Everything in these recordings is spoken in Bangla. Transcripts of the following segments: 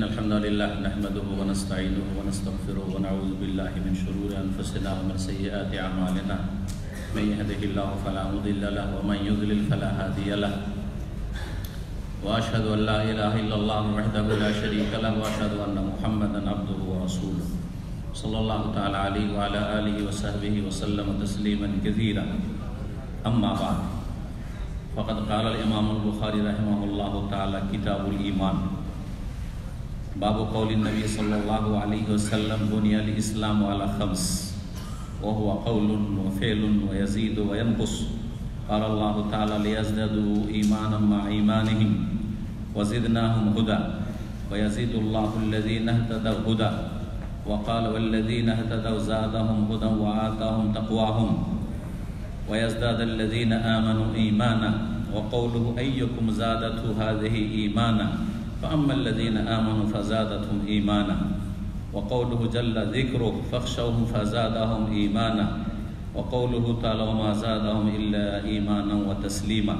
إن الحمد لله نحمده ونستعينه ونستغفره ونعوذ بالله من شرور أنفسنا ومن سيئات أعمالنا من يهده الله فلا مضل له ومن يضلل فلا هادي له وأشهد أن لا إله إلا الله وحده لا شريك له وأشهد أن محمدا عبده ورسوله صلى الله تعالى عليه وعلى آله وصحبه وسلم تسليما كثيرا أما بعد فقد قال الإمام البخاري رحمه الله تعالى كتاب الإيمان باب قول النبي صلى الله عليه وسلم بني الإسلام على خمس وهو قول وفعل ويزيد وينقص قال الله تعالى ليزدادوا إيمانا مع إيمانهم وزدناهم هدى ويزيد الله الذين اهتدوا هدى وقال والذين اهتدوا زادهم هدى وآتاهم تقواهم ويزداد الذين آمنوا إيمانا وقوله أيكم زادته هذه إيمانا فأما الذين آمنوا فزادتهم إيمانا وقوله جل ذكره فاخشوهم فزادهم إيمانا وقوله تعالى وما زادهم إلا إيمانا وتسليما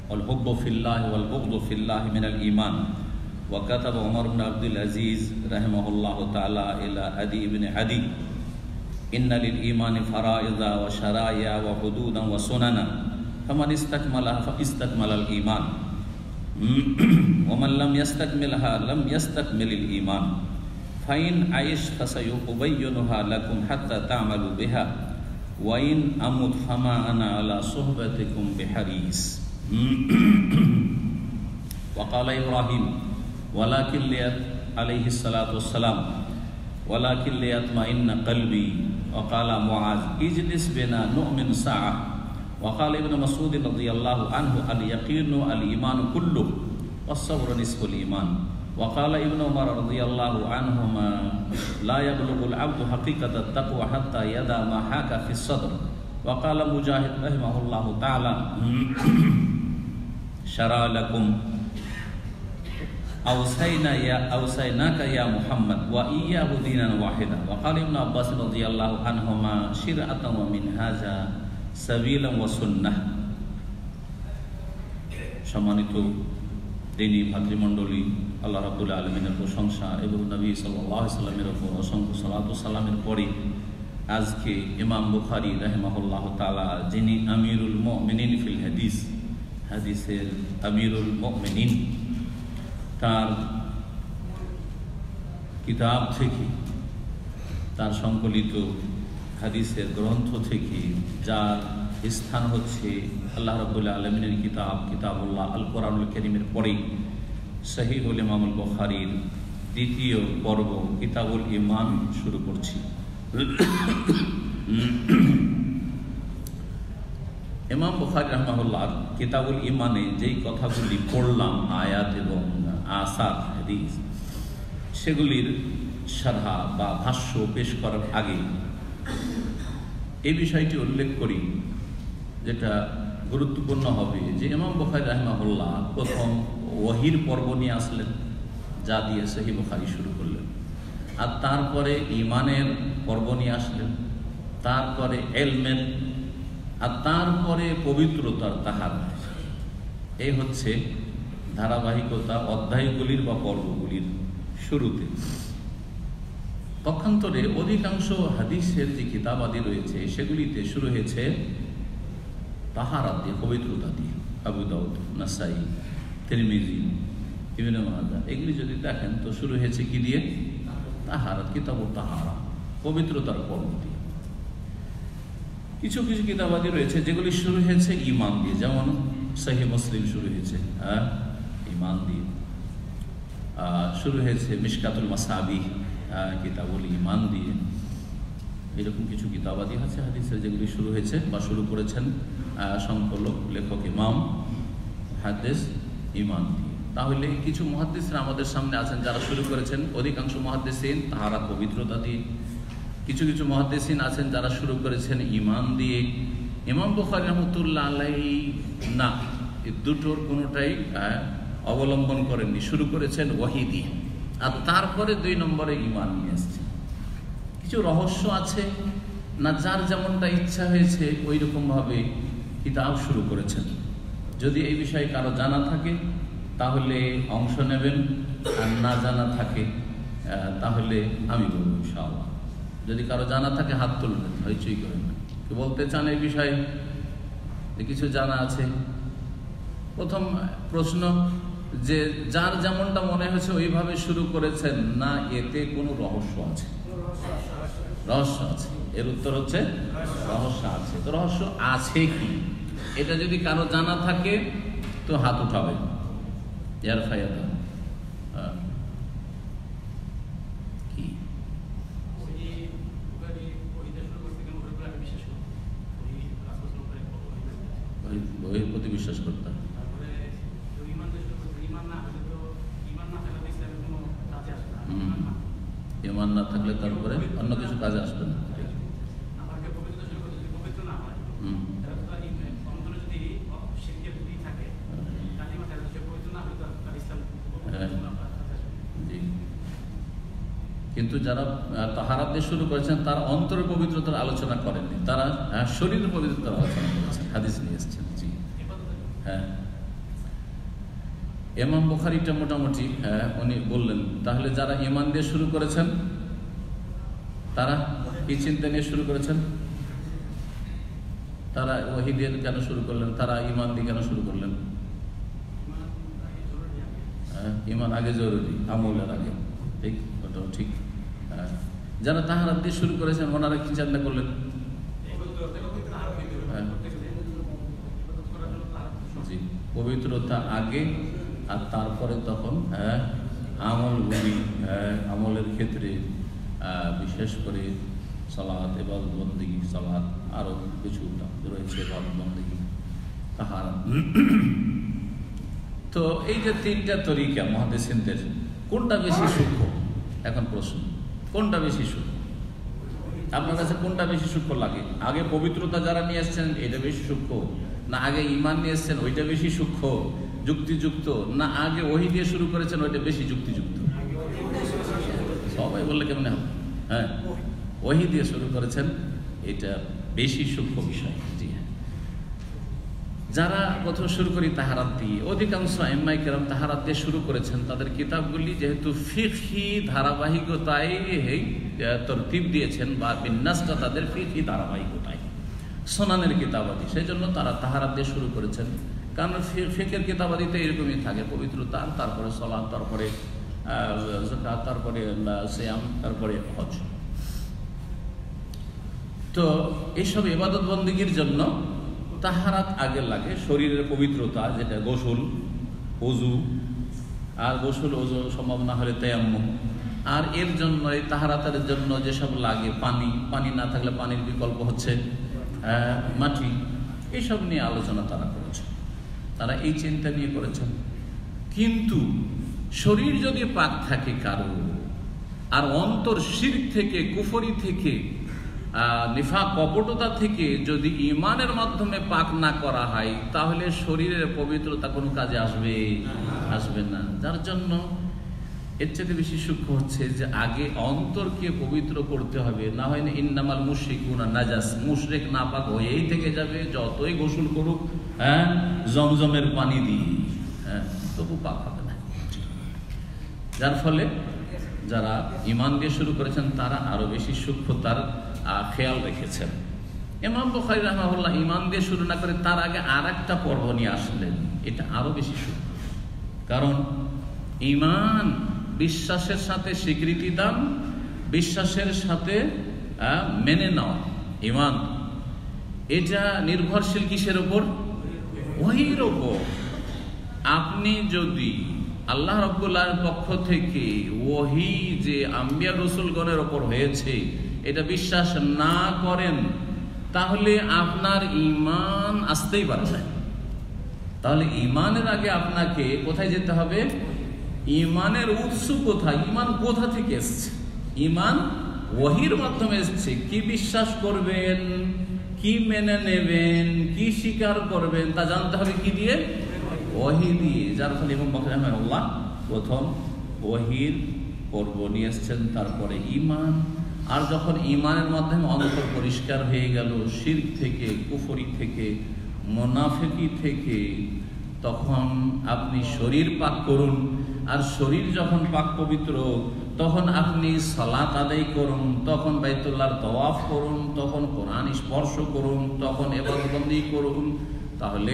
والحب في الله والبغض في الله من الإيمان وكتب عمر بن عبد العزيز رحمه الله تعالى إلى عدي بن عدي إن للإيمان فرائض وشرائع وحدودا وسننا فمن استكملها فاستكمل الإيمان ومن لم يستكملها لم يستكمل الإيمان فإن عيش فسيبينها لكم حتى تعملوا بها وإن أمت فما أنا على صحبتكم بحريص وقال إبراهيم ولكن عليه الصلاة والسلام ولكن ليطمئن قلبي وقال معاذ اجلس بنا نؤمن ساعة وقال ابن مسعود رضي الله عنه اليقين الإيمان كله والصبر نصف الإيمان وقال ابن عمر رضي الله عنهما لا يبلغ العبد حقيقة التقوى حتى يدع ما حاك في الصدر وقال مجاهد رحمه الله تعالى شرع لكم أوصيناك يا محمد وإياه دينا واحدا وقال ابن عباس رضي الله عنهما شرعة ومن هذا سبيلا وسنة সম্মানিত দিনী ভাতৃমণ্ডলী আল্লাহ রাব্বুল আলামিনের প্রশংসা এবং নবী সাল্লাল্লাহু আলাইহি সাল্লামের উপর অসংখ্য সালাত ও সালামের পরে আজকে ইমাম বুখারী রাহিমাহুল্লাহ তাআলা যিনি আমিরুল মুমিনিন ফিল হাদিস হাদিসের আমিরুল মুমিনিন তার কিতাব থেকে তার সংকলিত হাদিসের গ্রন্থ থেকে যার স্থান হচ্ছে আল্লাহ রাব্বুল আলামিনের কিতাব কিতাবুল্লাহ আল কোরআনুল কারীমের পরেই সহিহুল ইমামুল বুখারীর দ্বিতীয় পর্ব কিতাবুল ঈমান শুরু করছি। ইমাম বুখারী রাহিমাহুল্লাহ কিতাবুল ঈমানে যেই কথাগুলি পড়লাম আয়াত এবং আসার হাদিস সেগুলির শারহা বা ভাষ্য পেশ করার আগে এই বিষয়টি উল্লেখ করি যেটা গুরুত্বপূর্ণ হবে যে ইমাম বুখারী রাহিমাহুল্লাহ প্রথম ওহীর পর্ব নিয়ে আসলেন যা দিয়ে সহিহ বুখারী শুরু করলেন আর তারপরে ঈমানের পর্ব নিয়ে আসলেন তারপরে ইলমের আর তারপরে পবিত্রতার তাহারত এই হচ্ছে ধারাবাহিকতা অধ্যায়গুলির বা পর্বগুলির শুরুতে। পক্ষান্তরে অধিকাংশ হাদিসের যে কিতাবাদি রয়েছে সেগুলিতে শুরু হয়েছে তাহারাত দিয়ে পবিত্রতা দিয়ে। আবু দাউদ নাসাই তিরমিজি ইবনে মাজাহ এগুলি যদি দেখেন তো শুরু হয়েছে কি দিয়ে? তাহারাত কিতাবুত তাহারা পবিত্রতার পর্ব দিয়ে। কিছু কিছু কিতাবাদি রয়েছে যেগুলি শুরু হয়েছে ঈমান দিয়ে, যেমন সহিহ মুসলিম শুরু হয়েছে ঈমান দিয়ে, শুরু হয়েছে মিশকাতুল মাসাবিহ কিতাবুল ঈমান দিয়ে। এরকম কিছু কিতাবাদি আছে হাদিসের যেগুলি শুরু হয়েছে বা শুরু করেছেন সংকলক লেখক ইমাম হাদিস ঈমান দিয়ে। তাহলে কিছু মুহাদ্দিসরা আমাদের সামনে আছেন যারা শুরু করেছেন অধিকাংশ মুহাদ্দিসিন তাহারাত পবিত্রতা দিয়ে, কিছু কিছু মুহাদ্দিসিন আছেন যারা শুরু করেছেন ঈমান দিয়ে। ইমাম বুখারী রাহমাতুল্লাহ আলাইহি না, এই দুটোর কোনোটাই অবলম্বন করেননি, শুরু করেছেন ওহী দিয়ে আর তারপরে 2 নম্বরে ঈমান নিয়ে আসছেন। কিছু রহস্য আছে না, যার যেমনটা ইচ্ছা হয়েছে ওই রকমভাবে কিতাব শুরু করেছেন। যদি এই বিষয়ে কারো জানা থাকে তাহলে অংশ নেবেন, আর না জানা থাকে তাহলে আমি বলবো ইনশাআল্লাহ। যদি কারো জানা থাকে হাত তুলবেন, হইচই করেন না। কি বলতে চান এই বিষয়ে যে কিছু জানা আছে? প্রথম প্রশ্ন যে যার যেমনটা মনে হয়েছে ওইভাবে শুরু করেছেন, না এতে কোনো রহস্য আছে? রহস্য আছে। এর উত্তর হচ্ছে রহস্য আছে। তো রহস্য আছে কি, এটা যদি কারো জানা থাকে তো হাত উঠাবে। কি বইয়ের প্রতি বিশ্বাস করতাম? ইমান না থাকলে তারপরে অন্য কিছু কাজে আসবে না। কিন্তু যারা তাহারাত দিয়ে শুরু করেছেন তারা অন্তরের পবিত্রতার আলোচনা করেননি, তারা শরীরের পবিত্রতার আলোচনা করেছেন, হাদিস নিয়ে এসেছেন। জি হ্যাঁ, ইমাম বুখারীটা মোটামুটি উনি বললেন। তাহলে যারা ঈমান দিয়ে শুরু করেছেন তারা কি চিন্তা নিয়ে শুরু করেছেন? তারা ওহী দিয়ে কেন শুরু করলেন? তারা ঈমান দিয়ে কেন শুরু করলেন? ঈমান আগে জরুরি, আমলের আগে। ঠিক, ওটাও ঠিক। যারা তাহারাত দিয়ে শুরু করেছেন ওনারা কি চিন্তা করলেন? জি, পবিত্রতা আগে, আর তারপরে তখন আমলগুলি, আমলের ক্ষেত্রে বিশেষ করে সালাত, ইবাদত বন্দেগী, সালাত আরো কিছু রয়েছে, ইবাদত বন্দেগী, তাহারাত। তো এই যে তিনটা তরিকা মুহাদ্দিসিনদের, কোনটা বেশি সূক্ষ্ম? এখন প্রশ্ন, কোনটা বেশি সূক্ষ্ম? আপনার কাছে কোনটা বেশি সূক্ষ্ম লাগে? আগে পবিত্রতা যারা নিয়ে এসছেন এটা বেশি সূক্ষ্ম, না আগে ঈমান নিয়ে এসছেন ওইটা বেশি সূক্ষ্ম যুক্তিযুক্ত, না আগে ওহী দিয়ে শুরু করেছেন ওইটা বেশি যুক্তিযুক্ত? সবাই বললে কেমন হবে? হ্যাঁ, ওহী দিয়ে শুরু করেছেন, এটা বেশি সূক্ষ্ম বিষয়। জি হ্যাঁ, যারা প্রথম শুরু করি তাহারাত দিয়ে, অধিকাংশ আইম্মায়ে কেরাম তাহারাত দিয়ে শুরু করেছেন। তাদের কিতাবগুলি যেহেতু ফিকহি ধারাবাহিকতায় তরতিব দিয়েছেন, বা বিন্যাসটা তাদের ফিকহি ধারাবাহিকতায়, সুনানের কিতাবাদি, সেই জন্য তারা তাহারাত দিয়ে শুরু করেছেন। কারণ ফিকহের কিতাবাদিতে এরকমই থাকে, পবিত্রতা, তারপরে সালাত, তারপরে যাকাত, তারপরে সিয়াম, তারপরে হজ। তো এইসব ইবাদত বন্দেগীর জন্য তাহারাত আগে লাগে। শরীরের পবিত্রতা, যেটা গোসল, ওযু, আর গোসল ওযু সম্ভব না হলে তায়াম্মুম, আর এর জন্য এই তাহারাতের জন্য যেসব লাগে, পানি, পানি না থাকলে পানির বিকল্প হচ্ছে মাটি, এইসব নিয়ে আলোচনা তারা করেছে, তারা এই চিন্তা নিয়ে করেছেন। কিন্তু শরীর যদি পাক থাকে কারো, আর অন্তর শিরক থেকে, কুফরি থেকে, নিফাক, কপটতা থেকে যদি ঈমানের মাধ্যমে পাক না করা হয়, তাহলে শরীরের পবিত্রতা কোনো কাজে আসবে না। যার জন্য এর চেয়ে বেশি সূক্ষ্ম হচ্ছে যে আগে অন্তরকে পবিত্র করতে হবে, না হয় না ইন্নামাল মুশরিকুনা নাজাস, মুশরিক নাপাক হয়েই থেকে যাবে, যতই গোসল করুক জমজমের পানি দিয়ে, তবু পাক হবে না। যার ফলে যারা ঈমান দিয়ে শুরু করেছেন তারা আরো বেশি সূক্ষ্মতার খেয়াল রেখেছেন। ইমাম বুখারী রাহিমাহুল্লাহ ঈমান দিয়ে শুরু না করে তার আগে আর একটা পর্ব নিয়ে আসলেন, এটা আরো বেশি সূক্ষ্ম। কারণ ঈমান বিশ্বাসের সাথে স্বীকৃতি দান, বিশ্বাসের সাথে মেনে নাও। ঈমান এটা নির্ভরশীল কিসের ওপর? ওহীর ওপর। আপনি যদি আল্লাহ রাব্বুল আলামিনের পক্ষ থেকে ওহী যে আম্বিয়া রাসূলগণের ওপর হয়েছে এটা বিশ্বাস না করেন, তাহলে আপনার ঈমান আসতেই পারে না। তাহলে ঈমানের আগে আপনাকে কোথায় যেতে হবে? ঈমানের উৎস কোথায়, ঈমান কোথা থেকে এসছে? ঈমান ওহীর মাধ্যমে এসছে। কি বিশ্বাস করবেন, কি মেনে নেবেন, কি স্বীকার করবেন, তা জানতে হবে কি দিয়ে? ওহী দিয়ে। যার ফলে ইমাম বুখারী রাহিমাহুল্লাহ প্রথম ওহীর পর্ব নিয়ে এসছেন, তারপরে ঈমান। আর যখন ঈমানের মাধ্যমে অন্তর পরিষ্কার হয়ে গেল শিরক থেকে, কুফরি থেকে, মুনাফিকি থেকে, তখন আপনি শরীর পাক করুন, আর শরীর যখন পাক পবিত্র তখন আপনি সালাত আদায় করুন, তখন বাইতুল্লাহর তওয়াফ করুন, তখন কোরআন স্পর্শ করুন, তখন ইবাদতবন্দি করুন, তাহলে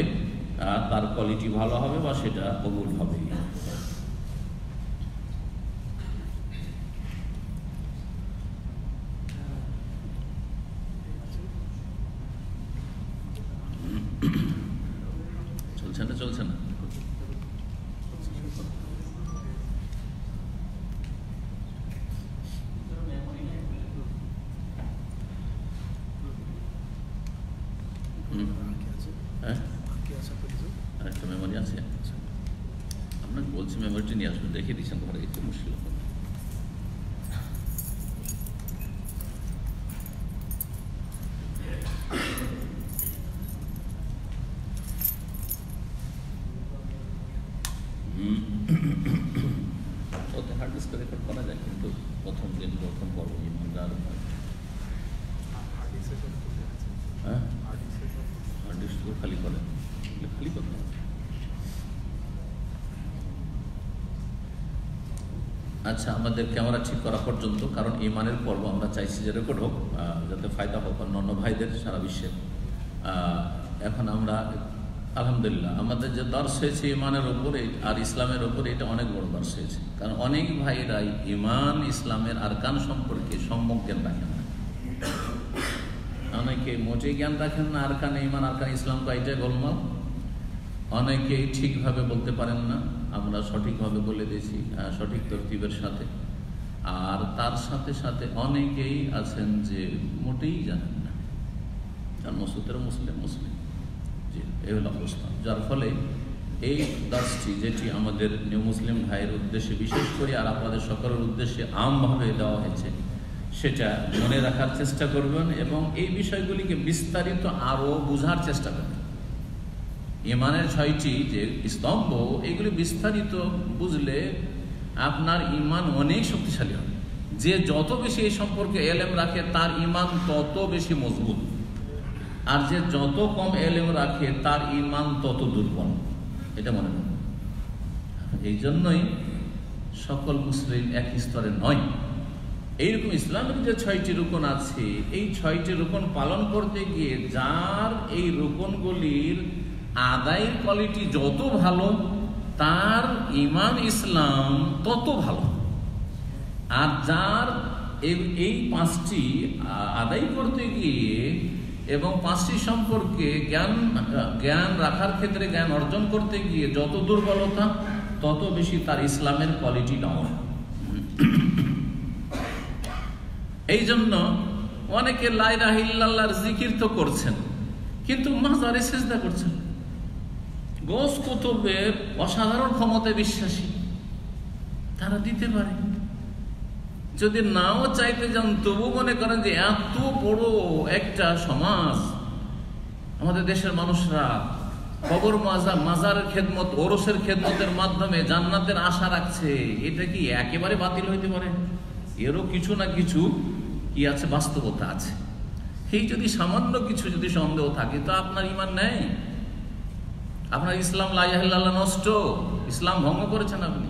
তার কোয়ালিটি ভালো হবে বা সেটা কবুল হবে। চলছে না আরেকটা মেমোরি আছে আপনাকে বলছি, মেমোরিটি নিয়ে আসবেন, দেখে দিচ্ছেন ঘরে, একটু মুশকিল হবে। ওতে হার্ড ডিস্ক রেকর্ড করা যায়, কিন্তু প্রথম দিন প্রথম পর্ব ইমানদার হ্যাঁ হার্ড ডিস্ক খালি করেন, খালি করতে হবে। আচ্ছা, আমাদের ক্যামেরা ঠিক করা পর্যন্ত, কারণ ইমানের পর্ব আমরা চাইছি যে রেকর্ড হোক, যাতে ফায়দা হোক অন্যান্য ভাইদের সারা বিশ্বে। এখন আমরা আলহামদুলিল্লাহ আমাদের যে দর্শ হয়েছে ইমানের ওপরে আর ইসলামের ওপরে, এটা অনেক বড় দর্শ হয়েছে, কারণ অনেক ভাইরাই ইমান ইসলামের আরকান সম্পর্কে সম্যক জ্ঞান রাখেন না। অনেকে মোটেই জ্ঞান রাখেন না আরকানে ইমান, আরকান ইসলাম কয়টা গোলমাল। অনেকেই ঠিকভাবে বলতে পারেন না, আমরা সঠিকভাবে বলে দিয়েছি সঠিক তরতিবের সাথে। আর তার সাথে সাথে অনেকেই আছেন যে মোটেই জানেন না, আর মসুদের মুসলিম জি, এই হলো অবস্থা। যার ফলে এই দাসটি, যেটি আমাদের নিউ মুসলিম ভাইয়ের উদ্দেশ্যে বিশেষ করে আর আপনাদের সকলের উদ্দেশ্যে আমভাবে দেওয়া হয়েছে, সেটা মনে রাখার চেষ্টা করবেন এবং এই বিষয়গুলিকে বিস্তারিত আরও বোঝার চেষ্টা করবেন। ইমানের 6টি যে স্তম্ভ, এগুলি বিস্তারিত বুঝলে আপনার ইমান অনেক শক্তিশালী হবে। যে যত বেশি এই সম্পর্কে এলেম রাখে তার ইমান তত বেশি মজবুত, আর যে যত কম এলেম রাখে তার ইমান তত দুর্বল, এটা মনে রাখবেন। এই জন্যই সকল মুসলিম এক স্তরে নয়। এইরকম ইসলামের যে 6টি রুকন আছে, এই 6টি রুকন পালন করতে গিয়ে যার এই রুকনগুলির আদায়ের কোয়ালিটি যত ভালো, তার ইমান ইসলাম তত ভালো। আর যার এই 5টি আদায় করতে গিয়ে এবং 5টি সম্পর্কে জ্ঞান রাখার ক্ষেত্রে, জ্ঞান অর্জন করতে গিয়ে যত দুর্বলতা, তত বেশি তার ইসলামের কোয়ালিটি ডাউন। এই জন্য অনেকে লা ইলাহা ইল্লাল্লাহর জিকির তো করছেন, কিন্তু মাজারে সিজদা করছেন। গোস কুতুবের অসাধারণ ক্ষমতায় বিশ্বাসী, তারা দিতে পারে। যদি নাও চাইতে যান, তবু মনে করেন যে এত বড় একটা সমাজ, আমাদের দেশের মানুষরা কবর মাজারের খেদমত, ওরসের খেদমতের মাধ্যমে জান্নাতের আশা রাখছে, এটা কি একেবারে বাতিল হইতে পারে? এরও কিছু না কিছু কি আছে, বাস্তবতা আছে। এই যদি সামান্য কিছু যদি সন্দেহ থাকে, তো আপনার ইমান নেই, আপনার ইসলাম লা ইলাহা ইল্লাল্লাহ নষ্ট, ইসলাম ভঙ্গ করেছেন আপনি।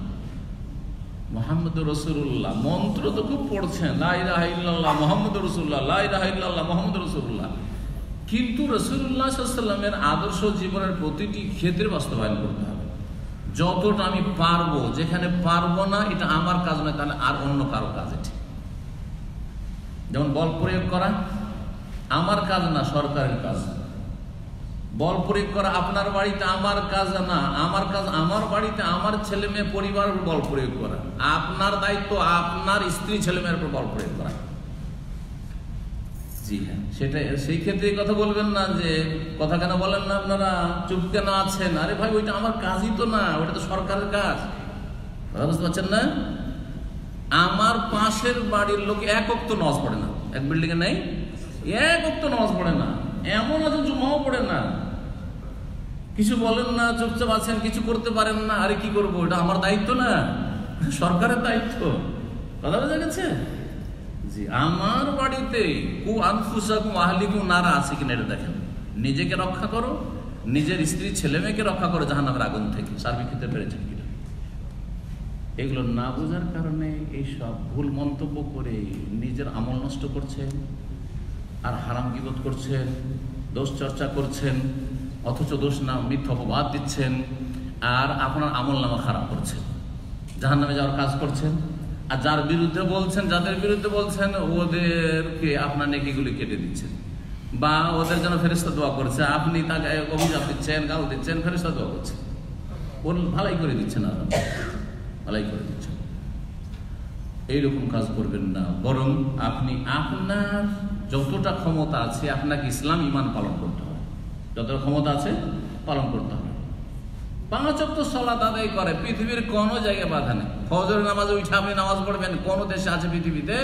মুহাম্মদুর রাসূলুল্লাহ মন্ত্র তো খুব পড়ছেন, লা ইলাহা ইল্লাল্লাহ মুহাম্মদুর রাসূলুল্লাহ, লা ইলাহা ইল্লাল্লাহ মুহাম্মদুর রাসূলুল্লাহ, কিন্তু রাসূলুল্লাহ সাল্লাল্লাহু আলাইহি ওয়াসাল্লামের আদর্শ জীবনের প্রতিটি ক্ষেত্রে বাস্তবায়ন করতে হবে। যতটা আমি পারবো, যেখানে পারবো না এটা আমার কাজ নয়, তাহলে আর অন্য কারো কাজ। এটি যেমন বল প্রয়োগ করা আমার কাজ না, সরকারের কাজ। বল প্রয়োগ করা আপনার বাড়িতে আমার কাজ না, আমার কাজ আমার বাড়িতে আমার ছেলে মেয়ে পরিবারের উপর বল প্রয়োগ করা। আপনার দায়িত্ব আপনার স্ত্রী ছেলে মেয়ের উপর বল প্রয়োগ করা। জি হ্যাঁ, সেটা সেই ক্ষেত্রে কথা বলবেন না যে কথা কেন বলেন না আপনারা, চুপ কেন আছেন? আরে ভাই, ওইটা আমার কাজই তো না, ওটা তো সরকারের কাজ। কথা বুঝতে পারছেন না? আমার পাশের বাড়ির লোক এক ওয়াক্ত নামাজ পড়ে না, এক বিল্ডিং এ নেই, এক ওয়াক্ত নামাজ পড়ে না, এমন আছে জুমাও পড়ে না, কিছু বলেন না, চুপচাপ আছেন, কিছু করতে পারেন না। আরে কি করবো, এটা আমার দায়িত্ব না, সরকারের দায়িত্ব। কথা বোঝা গেছে? জি, আমার বাড়িতে কু আনফুসাকুম আহলিকুম নারা আছে কিনা এটা দেখেন। নিজেকে রক্ষা করো, নিজের স্ত্রী ছেলে মেয়েকে রক্ষা করো জাহান্নামের আগুন থেকে। সার্বিক ক্ষেত্রে পেরেছেন কিনা? এগুলো না বোঝার কারণে এইসব ভুল মন্তব্য করে নিজের আমল নষ্ট করছেন, আর হারাম গীবত করছেন, দোষ চর্চা করছেন, অথচ দোষ না মিথ্যা অপবাদ দিচ্ছেন, আর আপনার আমল নামা খারাপ করছেন, জাহান্নামে যাওয়ার কাজ করছেন। আর যার বিরুদ্ধে বলছেন, যাদের বিরুদ্ধে বলছেন, ওদেরকে আপনার নেকিগুলি কেটে দিচ্ছেন, বা ওদের জন্য ফেরেশতা দোয়া করছে, আপনি তাকে অভিশাপ দিচ্ছেন, গাল দিচ্ছেন, ফেরেশতা দোয়া করছেন, ওর ভালাই করে দিচ্ছেন, আর ভালাই করে দিচ্ছেন। এইরকম কাজ করবেন না, বরং আপনি আপনার যতটা ক্ষমতা আছে আপনাকে ইসলাম ইমান পালন করতে হবে, যতটা ক্ষমতা আছে পালন করতে হবে। 5 ওয়াক্ত সালাত আদায় করে পৃথিবীর কোনো জায়গায় বাধা নেই। ফজরের নামাজে উঠে আপনি নামাজ পড়বেন, কোন দেশে আছে পৃথিবীতে?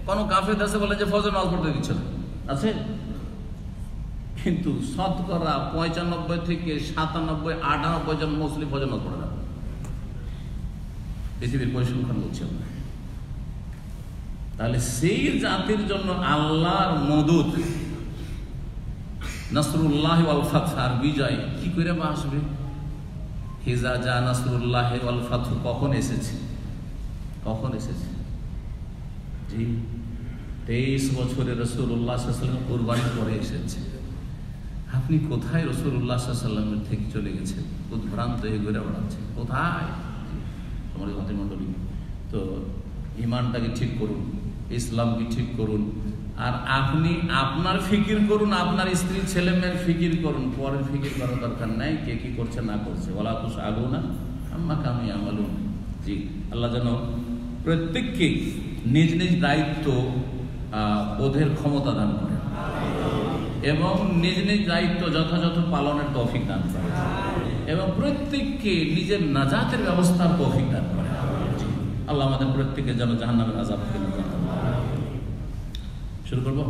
কোন কাফের দেশে বলে যে ফজর নামাজ পড়তে দিচ্ছে না, আছে? কিন্তু শতকরা 95 থেকে 97, 98 জন মুসলিম ফজর নামাজ পড়ে না, পৃথিবীর পরিসংখ্যান বলছে। তাহলে সেই জাতির জন্য আল্লাহর মদদ, নাসরুল্লাহ ওয়াল ফাতহ, আর বিজয় কি করে আসবে? হিজা জা নাসরুল্লাহ ওয়াল ফাতহ কখন এসেছে? কখন এসেছে? জি, 23 বছরে রাসূলুল্লাহ সাল্লাল্লাহু আলাইহি ওয়াসাল্লাম কুরবানি করে এসেছে। আপনি কোথায় রাসূলুল্লাহ সাল্লাল্লাহু আলাইহি ওয়াসাল্লামের থেকে চলে গেছেন? উদ্ভ্রান্ত হয়ে ঘুরে বেড়াচ্ছেন কোথায়? আমার ভাতি মণ্ডলী, তো ইমানটাকে ঠিক করুন, ইসলামকে ঠিক করুন, আর আপনি আপনার ফিকির করুন, আপনার স্ত্রী ছেলে মেয়ের ফিকির করুন, পরের ফিকির করার দরকার নাই কে কি করছে না করছে। ওয়ালা তুসআলুনা আম্মা কানু ইয়ামালুন। জি, আল্লাহ যেন প্রত্যেককে নিজ নিজ দায়িত্ব বোধের ক্ষমতা দান করেন এবং নিজ নিজ দায়িত্ব যথাযথ পালনের তৌফিক দান করেন এবং প্রত্যেককে নিজের নাজাতের ব্যবস্থার তৌফিক দান করেন। আল্লাহ আমাদের প্রত্যেককে যেন জাহান্নামের আযাব থেকে নাজাত দান করেন। শুরু করব।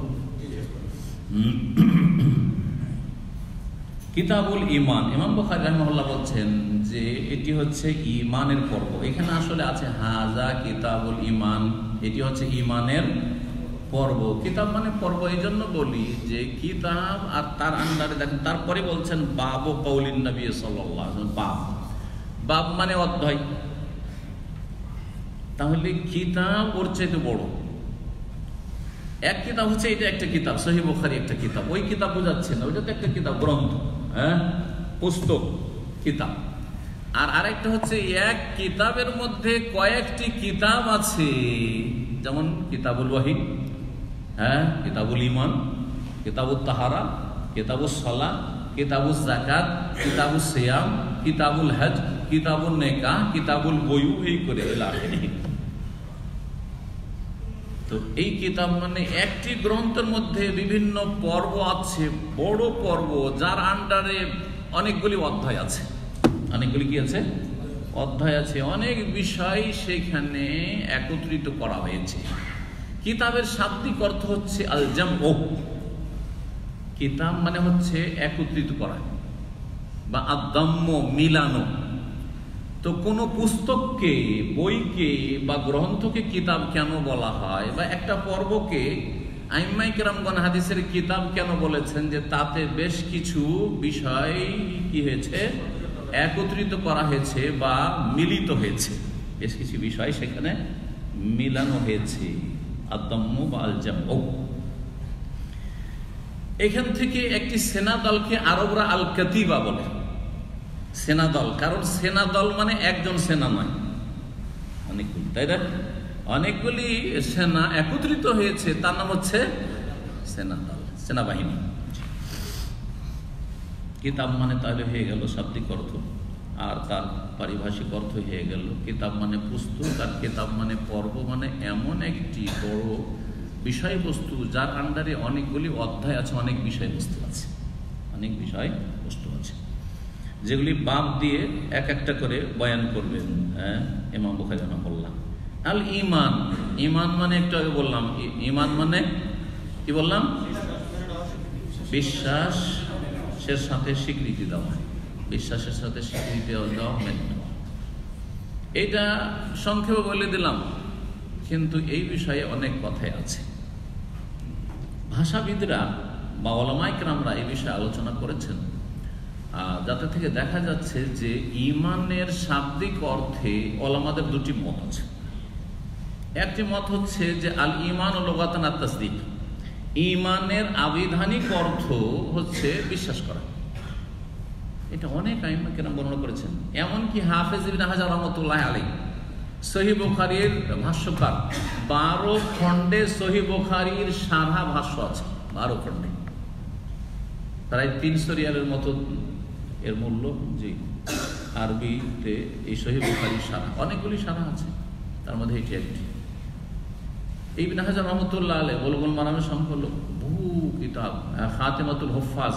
কিতাবুল ঈমান, ইমাম বুখারী রাহিমাহুল্লাহ বলছেন যে এটি হচ্ছে ঈমানের পর্ব। এখানে আসলে আছে হাজা কিতাবুল ঈমান, এটি হচ্ছে ঈমানের পর্ব। কিতাব মানে পর্ব এই জন্য বলি যে কিতাব আর তার আন্ডারে দেখেন, তারপরে বলছেন বাবু কওলিন নবী সাল্লাল্লাহু আলাইহি ওয়াসাল্লাম। বাব, বাব মানে অধ্যায়। তাহলে কিতাব ওর চাইতে বড়। এক কিতাব হচ্ছে এটা একটা কিতাব, সহিহ বুখারী একটা কিতাব, ওই কিতাব বোঝাচ্ছে না, ওইটা তো একটা কিতাব, গ্রন্থ, হ্যাঁ, পুস্তক, কিতাব। আর আরেকটা হচ্ছে এক কিতাবের মধ্যে কয়েকটি কিতাব আছে, যেমন কিতাবুল ওয়াহী, হ্যাঁ, কিতাবুল ঈমান, কিতাবুত তাহারা, কিতাবুস সালাত, কিতাবুস যাকাত, কিতাবুস সিয়াম, কিতাবুল হজ, কিতাবুল নিকাহ, কিতাবুল বুয়ু, এই করে ইলা আখিরিহি। তো এই কিতাব মানে একটি গ্রন্থের মধ্যে বিভিন্ন পর্ব আছে, বড় পর্ব, যার আন্ডারে অনেকগুলি অধ্যায় আছে। অনেকগুলি কি আছে? অধ্যায় আছে, অনেক বিষয় সেখানে একত্রিত করা হয়েছে। কিতাবের শাব্দিক অর্থ হচ্ছে আল জামউ। কিতাব মানে হচ্ছে একত্রিত করা বা আদ-দাম্ম, মিলানো। তো কোনো পুস্তককে, বইকে বা গ্রন্থকে কিতাব কেন বলা হয়, বা একটা পর্বকে আইম্মায়ে কেরামগণ হাদিসের কিতাব কেন বলেছেন, যে তাতে বেশ কিছু বিষয় কি হয়েছে, একত্রিত করা হয়েছে বা মিলিত হয়েছে, বেশ কিছু বিষয় সেখানে মিলানো হয়েছে। আদ-দাম্মু বা আল-জামউ। এখান থেকে একটি সেনাদলকে আরবরা আল কাতিবা বলে। সেনাদল, কারণ সেনাদল মানে একজন সেনা নয়, অনেকগুলি, তাই না? অনেকগুলি সেনা একত্রিত হয়েছে, তার নাম হচ্ছে সেনাদল, সেনাবাহিনী। কিতাব মানে তাহলে হয়ে গেল শাব্দিক অর্থ, আর তার পারিভাষিক অর্থ হয়ে গেল কিতাব মানে পুস্তক, আর কিতাব মানে পর্ব, মানে এমন একটি বড় বিষয়বস্তু যার আন্ডারে অনেকগুলি অধ্যায় আছে, অনেক বিষয়বস্তু আছে, অনেক বিষয়বস্তু আছে, যেগুলি বাব দিয়ে এক একটা করে বয়ান করবেন ইমাম বুখারী রাহিমাহুল্লাহ। আল ঈমান, ঈমান মানে একটু আগে বললাম, ঈমান মানে কি বললাম? বিশ্বাসের সাথে স্বীকৃতি দেওয়া, বিশ্বাসের সাথে স্বীকৃতি দেওয়া, মেনে নেওয়া। এইটা সংক্ষেপে বলে দিলাম, কিন্তু এই বিষয়ে অনেক কথাই আছে। ভাষাবিদরা বা উলামায়ে কেরামরা এই বিষয়ে আলোচনা করেছেন। যাতে থেকে দেখা যাচ্ছে যে ঈমানের শাব্দিক অর্থে ওলামাদের দুটি মত আছে। একটি মত হচ্ছে যে আল ঈমান লুগাতান আত-তাসদীক, ঈমানের আবিধানিক অর্থ হচ্ছে বিশ্বাস করা। এটা অনেক আইম্মা কেরাম বর্ণনা করেছেন, এমনকি হাফেজ ইবনে হাজার রাহমাতুল্লাহ আলাইহি সহিহ বুখারীর ভাষ্যকার 12 খণ্ডে সহিহ বুখারীর সারা ভাষ্য আছে, 12 খণ্ডে প্রায় 300 রিয়ালের মতো এর মূল্য। জি, আরবিতে এই সহিহ বুখারীর সারা, অনেকগুলি সারা আছে, তার মধ্যে এটি একটি। ইবনে হাজার রাহমাতুল্লাহ আলাইহি বুলুগুল মারামের সংকলন, বহু কিতাব, খাতেমাতুল হুফাজ,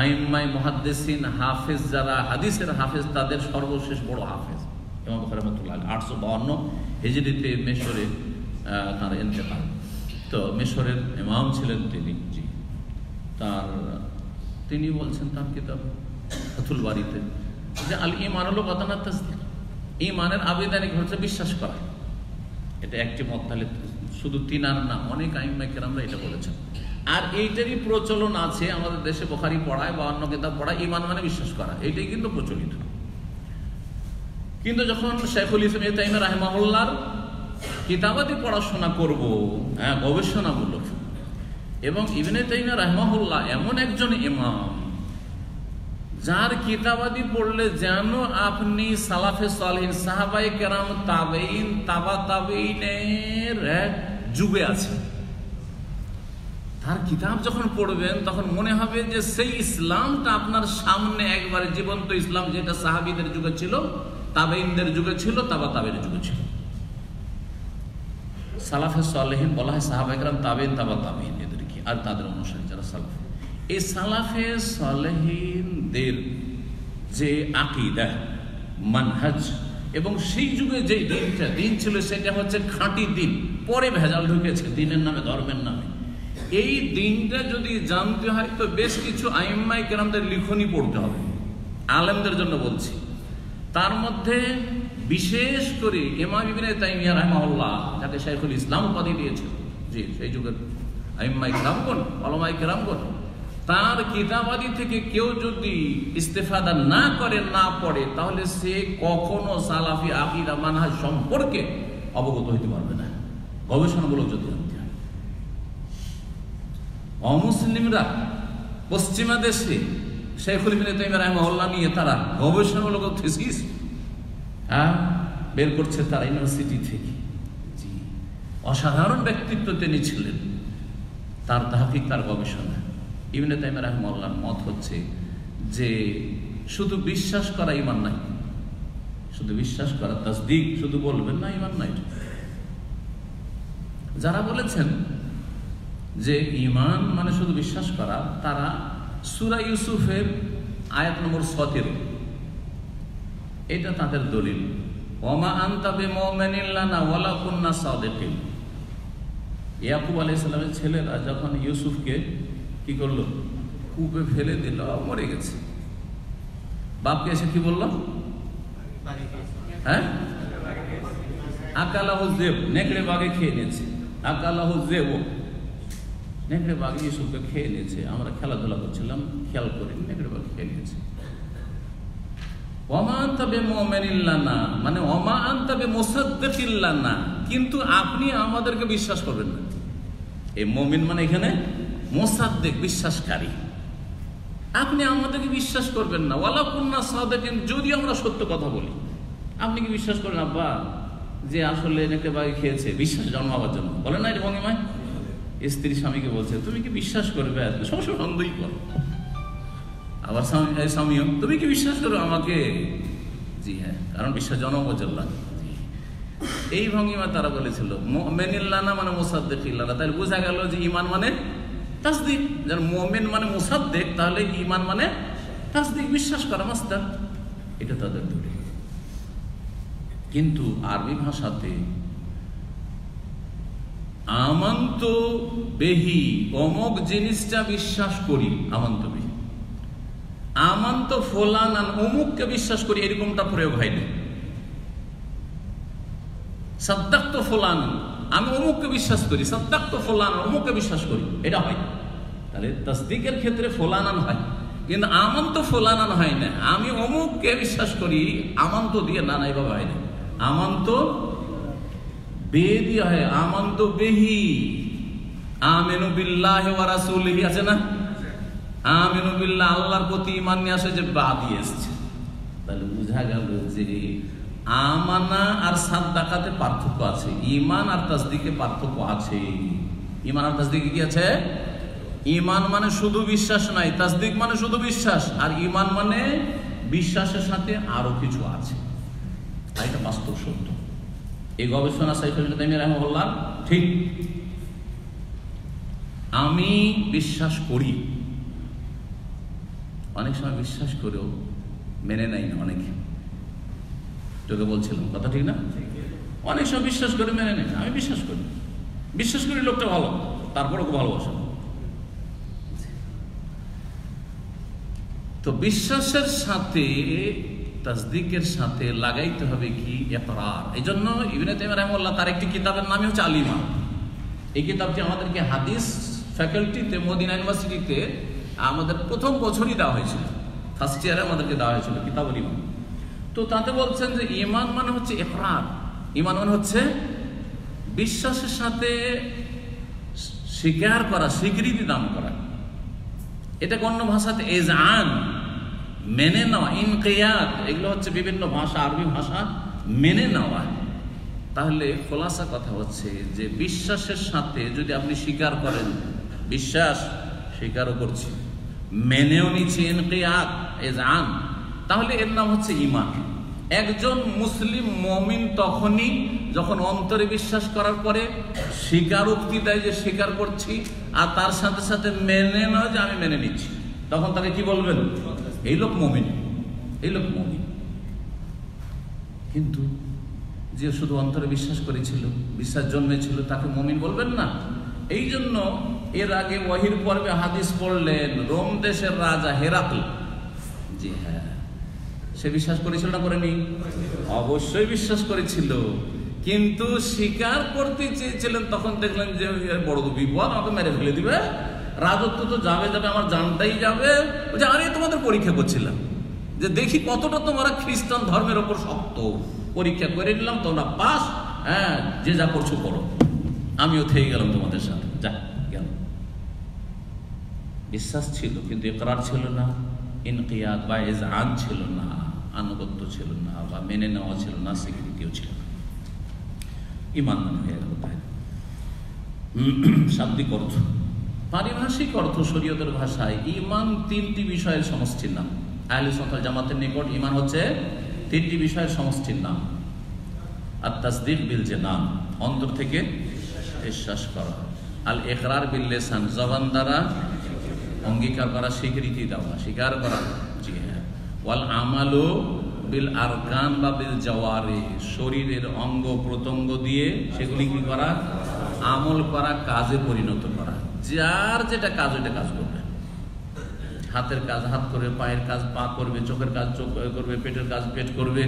আইম্মায়ে মুহাদ্দিসিন, হাফেজ যারা হাদিসের হাফেজ তাদের সর্বশেষ বড় হাফেজ ইমাম বুখারী রাহমাতুল্লাহ আলাইহি 852 হিজরিতে মিশরে তার ইন্তেকাল। তো মিশরের ইমাম ছিলেন তিনি। জি, তিনি বলছেন তার কিতাব ফাতুল বারীতে যে আল ঈমান লুগাতান আত-তাসদীক, ঈমানের আবিধানিক হচ্ছে বিশ্বাস করা। এটা একটি মত। তাহলে শুধু তিনার না, অনেক আইম্মায়ে কেরামরা এটা বলেছেন। আর এইটারই প্রচলন আছে আমাদের দেশে, বুখারী পড়ায় বা অন্য কিতাব পড়ায়, ঈমান মানে বিশ্বাস করা, এটাই কিন্তু প্রচলিত। কিন্তু যখন শাইখুল ইসলাম ইবনে তাইমিয়া রাহিমাহুল্লাহর কিতাবাদি পড়াশোনা করব, গবেষণামূলক, এবং ইবনে তাইমিয়া রাহিমাহুল্লাহ এমন একজন ইমাম যার কিতাবাদি পড়লে যেন আপনি সালাফে সালেহিন, সাহাবায়ে কেরাম, তাবেঈন, তাবা তাবেঈনের যুগে আছে। তার কিতাব যখন পড়বেন তখন মনে হবে যে সেই ইসলামটা আপনার সামনে একবারে জীবন্ত ইসলাম, যেটা সাহাবীদের যুগে ছিল, তাবেঈনদের যুগে ছিল, তাবা তাবেঈনের যুগে ছিল। সালাফে সালেহিন বলা হয় সাহাবায়ে কেরাম, তাবেঈন, তাবা তাবেঈন এদেরকে, আর তাদের অনুসারী যারা সালাফ। এই সালাফে সালেহিনদের যে আকীদা, মানহাজ, এবং সেই যুগে যে দিন ছিল সেটা হচ্ছে খাঁটি দিন, পরে ভেজাল ঢুকেছে দিনের নামে, ধর্মের নামে। এই দিনটা যদি জানতে হয় তো বেশ কিছু আইম্মায়ে কেরামদের লিখনি পড়তে হবে, আলেমদের জন্য বলছি। তার মধ্যে বিশেষ করে ইমাম ইবনে তাইমিয়া রাহিমাহুল্লাহ, যাকে শাইখুল ইসলাম উপাধি দিয়েছেন, জি, সেই যুগের আইম্মায়ে কেরামগণ, উলামায়ে কেরামগণ, তার কিতাবাদি থেকে কেউ যদি ইস্তেফাদা না করে, না পড়ে, তাহলে সে কখনো সালাফি আকীদা মানহাজ সম্পর্কে অবগত হইতে পারবে না। গবেষণামূলক যদি জানতে হয়। অমুসলিমরা পশ্চিমা দেশে শাইখুল ইবনে তাইমিয়া রাহিমাহুল্লাহ নিয়ে তারা গবেষণামূলক থিসিস বের করছে তারা ইউনিভার্সিটি থেকে। জি, অসাধারণ ব্যক্তিত্ব তিনি ছিলেন, তার তাহকিক, তার গবেষণা। ইবনে তাইমিয়া রাহিমাহুল্লাহর মত হচ্ছে যে শুধু বিশ্বাস করা ঈমান নাই, শুধু বিশ্বাস করা, তাসদীক শুধু বলবেন না, ঈমান নাই। যারা বলেছেন যে ঈমান মানে শুধু বিশ্বাস করা, তারা সূরা ইউসুফের আয়াত নম্বর 17, এটা তাদের দলিল। ওমা আনতা বিমুমিনিন লানা ওয়ালা কুন্না সাদিকিন। ইয়াকুব আলাইহিস সালামের ছেলেরা যখন ইউসুফকে কি করলো, কূপে ফেলে দিল, মরে গেছে। বাপকে এসে কি বলল? হ্যাঁ, আকালাহু যিব, নেকড়ে বাঘে খেয়ে নিয়েছে। আকালাহু যিব, নেকড়ে বাঘ ইউসুফকে খেয়ে নিয়েছে। আমরা খেলাধুলা করছিলাম, খেয়াল করিনি, নেকড়ে বাঘ খেয়ে নিয়েছে। ওমা আনতা বিমুমিনিন লানা মানে ওমা আনতা বিমুসাদ্দিকিন লানা, কিন্তু আপনি আমাদেরকে বিশ্বাস করবেন না। এই মুমিন মানে এখানে মুসাদ্দিক, বিশ্বাসকারী। আপনি আমাদেরকে বিশ্বাস করবেন না। ওয়ালা কুন্না সাদিকিন, যদি আমরা সত্য কথা বলি, আপনি কি বিশ্বাস করেন আব্বা যে আসলে নেকড়ে বাঘ খেয়েছে? বিশ্বাস জন্মাবার জন্য বলে না, এটা ভঙ্গিমায় স্ত্রী স্বামীকে বলছে তুমি কি বিশ্বাস করবে? সবসময় সন্দেহই করো। আবার স্বামীও, তুমি কি বিশ্বাস করো আমাকে? জি হ্যাঁ, কারণ বিশ্বাস জন্মাবার জন্য। এই ভঙ্গিমা তারা বলেছিল। মুমিনিন লানা মানে মুসাদ্দিকিন লানা, তাহলে বোঝা গেল যে ঈমান মানে তাসদীক। যেন মুমিন মানে মুসাদ্দিক, তাহলে ঈমান মানে তাসদীক, বিশ্বাস করা, মাসদার। এটা তাদের দলিল। কিন্তু আরবি ভাষাতে আমান্ত বেহি, অমুক জিনিসটা বিশ্বাস করি, আমান্ত বেহি, আমান্ত ফলানান, অমুককে বিশ্বাস করি, এরকমটা প্রয়োগ হয়নি। সাদ্দাক্তু ফুলানান, আমি অমুককে বিশ্বাস করি, সাদ্দাক্তু ফুলানান, অমুককে বিশ্বাস করি, এটা হয়। তাহলে তাসদীকের ক্ষেত্রে ফুলানান হয়, কিন্তু আমান তো ফোলানান হয় না, আমি অমুককে বিশ্বাস করি আমান তো দিয়ে, না এইভাবে হয় না। আমান তো বে দিয়ে হয়, আমান তো বেহি, আমিনু বিল্লাহি ওয়া রাসূলিহি আছে না, আমিনু বিল্লাহ আল্লাহর প্রতি ঈমান নিয়ে আসে, যে বা দিয়ে এসেছে। তাহলে বোঝা গেল যে আমানা আর সাদকাতে পার্থক্য আছে, ঈমান আর তাসদীকে পার্থক্য আছে। ঈমান আর তাসদীকে কি আছে? ঈমান মানে শুধু বিশ্বাস নাই, তাসদীক মানে শুধু বিশ্বাস, আর ঈমান মানে বিশ্বাসের সাথে আরো কিছু আছে। আর এটা বাস্তব সত্য। এই গবেষণা সাইফুল ইসলাম তাইমিয়া রাহিমাহুল্লাহ ঠিক। আমি বিশ্বাস করি, অনেক সময় বিশ্বাস করেও মেনে নেয় না অনেকে। তোকে বলছিলাম কথা ঠিক না? অনেক সময় বিশ্বাস করে মেনে নেয় না। আমি বিশ্বাস করি লোকটা ভালো, তারপরে ওকে ভালোবাসা। তো বিশ্বাসের সাথে তাসদীকের সাথে লাগাইতে হবে কি? ইকরার। এই জন্য ইবনে তাইমিয়া রাহিমাহুল্লাহ তার একটি কিতাবের নামই হচ্ছে আল ঈমান। এই কিতাবটি আমাদেরকে হাদিস ফ্যাকাল্টিতে মদিনা ইউনিভার্সিটিতে আমাদের প্রথম বছরই দেওয়া হয়েছিল, ফার্স্ট ইয়ারে আমাদেরকে দেওয়া হয়েছিল কিতাবুল ঈমান। তো তাতে বলছেন যে ঈমান মানে হচ্ছে ইকরার, ঈমান মানে হচ্ছে বিশ্বাসের সাথে স্বীকার করা, স্বীকৃতি দান করা। এটা অন্য ভাষাতে এজান, মেনে নেওয়া, ইনকিয়াদ, এগুলো হচ্ছে বিভিন্ন ভাষা, আরবি ভাষা মেনে নেওয়া। তাহলে খোলাসা কথা হচ্ছে যে বিশ্বাসের সাথে যদি আপনি স্বীকার করেন, বিশ্বাস স্বীকারও করছি, মেনেও নিচ্ছি, ইনকিয়াদ, এজান, তাহলে এর নাম হচ্ছে ঈমান। একজন মুসলিম মুমিন তখনই যখন অন্তরে বিশ্বাস করার পরে স্বীকারোক্তি দেয় যে স্বীকার করছি, আর তার সাথে সাথে মেনে নয় যে আমি মেনে নিচ্ছি, তখন তাকে কি বলবেন? এই লোক মুমিন, এই লোক মুমিন। কিন্তু যে শুধু অন্তরে বিশ্বাস করেছিল, বিশ্বাস জন্মেছিল, তাকে মুমিন বলবেন না। এই জন্য এর আগে ওয়াহির পর্বে হাদিস পড়লেন, রোম দেশের রাজা হেরাক্ল, জি হ্যাঁ, সে বিশ্বাস করেছিল না করেনি? অবশ্যই বিশ্বাস করেছিল, কিন্তু স্বীকার করতে চেয়েছিলেন। তখন দেখলেন যে বড় বিপদ, আমাকে মেরে ফেলে দিবে, রাজত্ব তো যাবে, আমার জানটাই যাবে। আরে তোমাদের পরীক্ষা করছিলাম যে দেখি কতটা তোমরা খ্রিস্টান ধর্মের ওপর শক্ত, পরীক্ষা করে নিলাম, তোমরা পাস, হ্যাঁ যে যা করছো করো, আমিও থেকে গেলাম তোমাদের সাথে, যা গেল। বিশ্বাস ছিল কিন্তু ইকরার ছিল না, ইনকিয়াদ বা ইজআন ছিল না, আনুগত্য ছিল না, বা মেনে নেওয়া ছিল না, স্বীকৃতিও ছিল না। ঈমান মানে হয়ে গেল। তাই শাব্দিক অর্থ, পারিভাষিক অর্থ শরীয়তের ভাষায় ঈমান তিনটি বিষয়ের সমষ্টির নাম। আহলে সুন্নাত ওয়াল জামাতের নিকট ঈমান হচ্ছে তিনটি বিষয়ের সমষ্টির নাম। আত তাসদীক বিল জানান, অন্তর থেকে বিশ্বাস করা। আল ইকরার বিল লিসান, জবান দ্বারা অঙ্গীকার করা, স্বীকৃতি দেওয়া, স্বীকার করা। জি হ্যাঁ। ওয়াল আমালু বিল আরকান বা বিল জাওয়ারি, শরীরের অঙ্গ প্রত্যঙ্গ দিয়ে সেগুলি কি করা? আমল করা, কাজে পরিণত করা। যার যেটা কাজ ওইটা কাজ করবে। হাতের কাজ হাত করবে, পায়ের কাজ পা করবে, চোখের কাজ চোখ করবে, পেটের কাজ পেট করবে।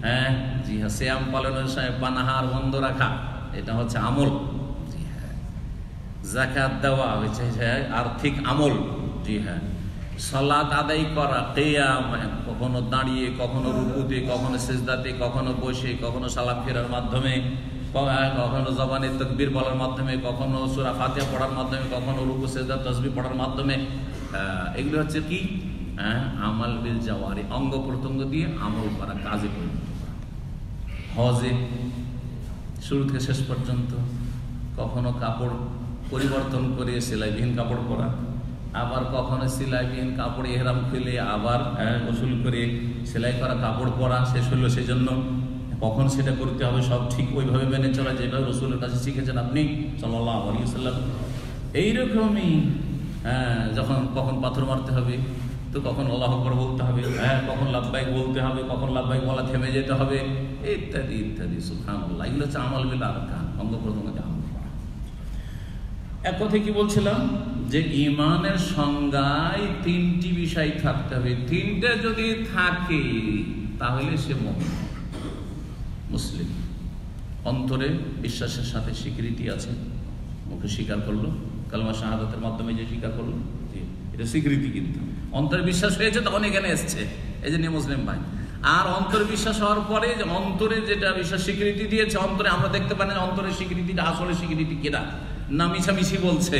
হ্যাঁ জি হ্যাঁ। সিয়াম পালনের পানাহার বন্ধ রাখা, এটা হচ্ছে আমল। জি হ্যাঁ। যাকাত দেওয়া হচ্ছে আর্থিক আমল। জি হ্যাঁ। সালাত আদায় করা, কিয়াম, কখনো দাঁড়িয়ে, কখনো রুকুতে, কখনো সিজদাতে, কখনো বসে, কখনো সালাম ফেরার মাধ্যমে, কখনো জবানে তাকবীর বলার মাধ্যমে, কখনো সূরা ফাতিহা পড়ার মাধ্যমে, কখনো রুকু সিজদা তাসবিহ পড়ার মাধ্যমে। এগুলো হচ্ছে কি? আমাল বিল জাওয়ারি, অঙ্গ প্রত্যঙ্গ দিয়ে আমল করা, কাজে পরিণত করা। হজে শুরু থেকে শেষ পর্যন্ত কখনো কাপড় পরিবর্তন করে সেলাইবিহীন কাপড় পরা, আবার কখনো সেলাইবিহীন কাপড় ইহরাম খুলে আবার গোসল করে সেলাই করা কাপড় পরা শেষ হলো। সেই জন্য কখন সেটা করতে হবে সব ঠিক ওইভাবে মেনে চলা, যেভাবে রাসূলের কাছে শিখেছেন আপনি সাল্লাল্লাহু আলাইহি ওয়াসাল্লাম। এইরকমই যখন কখন পাথর মারতে হবে তো কখন আল্লাহু আকবার বলতে হবে, কখন লাব্বাইক বলতে হবে, কখন লাব্বাইক বলা থেমে যেতে হবে, ইত্যাদি ইত্যাদি। সুবহানাল্লাহ। এগুলো হচ্ছে আমল বিল আরকান, অঙ্গ প্রত্যঙ্গকে আমল করা। এক কথা কি বলছিলাম যে ঈমানের সংজ্ঞায় তিনটি বিষয় থাকতে হবে। তিনটে যদি থাকে তাহলে সে মুমিন, মুসলিম। অন্তরে বিশ্বাসের সাথে স্বীকৃতি আছে, মুখে স্বীকার করলো, কালেমা শাহাদাতের মাধ্যমে যে স্বীকার করলো, এটা স্বীকৃতি। কিন্তু অন্তরে বিশ্বাস হয়েছে তখন এখানে এসছে, এই যে মুসলিম ভাই। আর অন্তরে বিশ্বাস হওয়ার পরে যে অন্তরে যেটা বিশ্বাস স্বীকৃতি দিয়েছে, অন্তরে আমরা দেখতে পাই না অন্তরের স্বীকৃতিটা আসলে স্বীকৃতি কিনা, না মিছামিছি বলছে।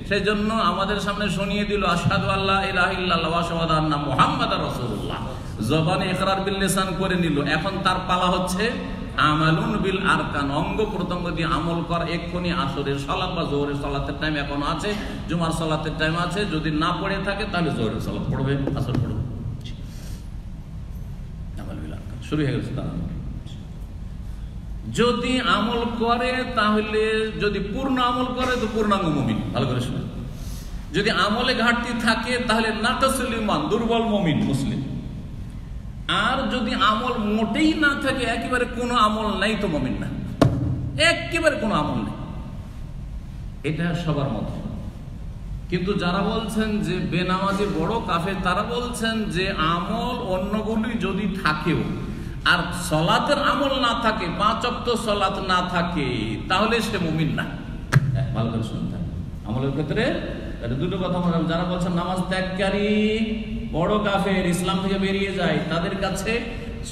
সেই জন্য আমাদের সামনে শুনিয়ে দিল আশহাদু আল্লা ইলাহা ইল্লাল্লাহ ওয়া আশহাদু আন্না মুহাম্মাদার রাসূলুল্লাহ। জবানে ইকরার বিল লিসান করে নিল। এখন তার পালা হচ্ছে আমালুন বিল আরকান, অঙ্গ প্রত্যঙ্গ দিয়ে আমল কর। এক্ষুনি আসরের সালাত বা জোহরের সালাতের টাইম এখন আছে, জুমার সালাতের টাইম আছে, যদি না পড়ে থাকে তাহলে জোহরের সালাত পড়বে, আসর পড়বে। আমাল বিল আরকান শুরু হয়ে গেছে। তারা যদি আমল করে তাহলে, যদি পূর্ণ আমল করে তো পূর্ণাঙ্গ মুমিন। ভালো করে শুনে, যদি আমলে ঘাটতি থাকে তাহলে নাকাসুল ঈমান, দুর্বল মুমিন মুসলিম। আর যদি আমল মোটেই না থাকে, একেবারে কোনো আমল নাই, তো মুমিন না, একেবারে কোনো আমল নেই। এটা সবার মত। কিন্তু যারা বলছেন যে বেনামাজি বড় কাফের, তারা বলছেন যে আমল অন্যগুলি যদি থাকেও আর সলাতের আমল না থাকে, 5 ওয়াক্ত সলাত না থাকে, তাহলে সে মুমিন না। ভালো করে শুনতে হবে। আমলের ক্ষেত্রে দুটো কথা মনে রাখবেন। যারা বলছেন নামাজ ত্যাগকারী বড় কাফের, ইসলাম থেকে বেরিয়ে যায়, তাদের কাছে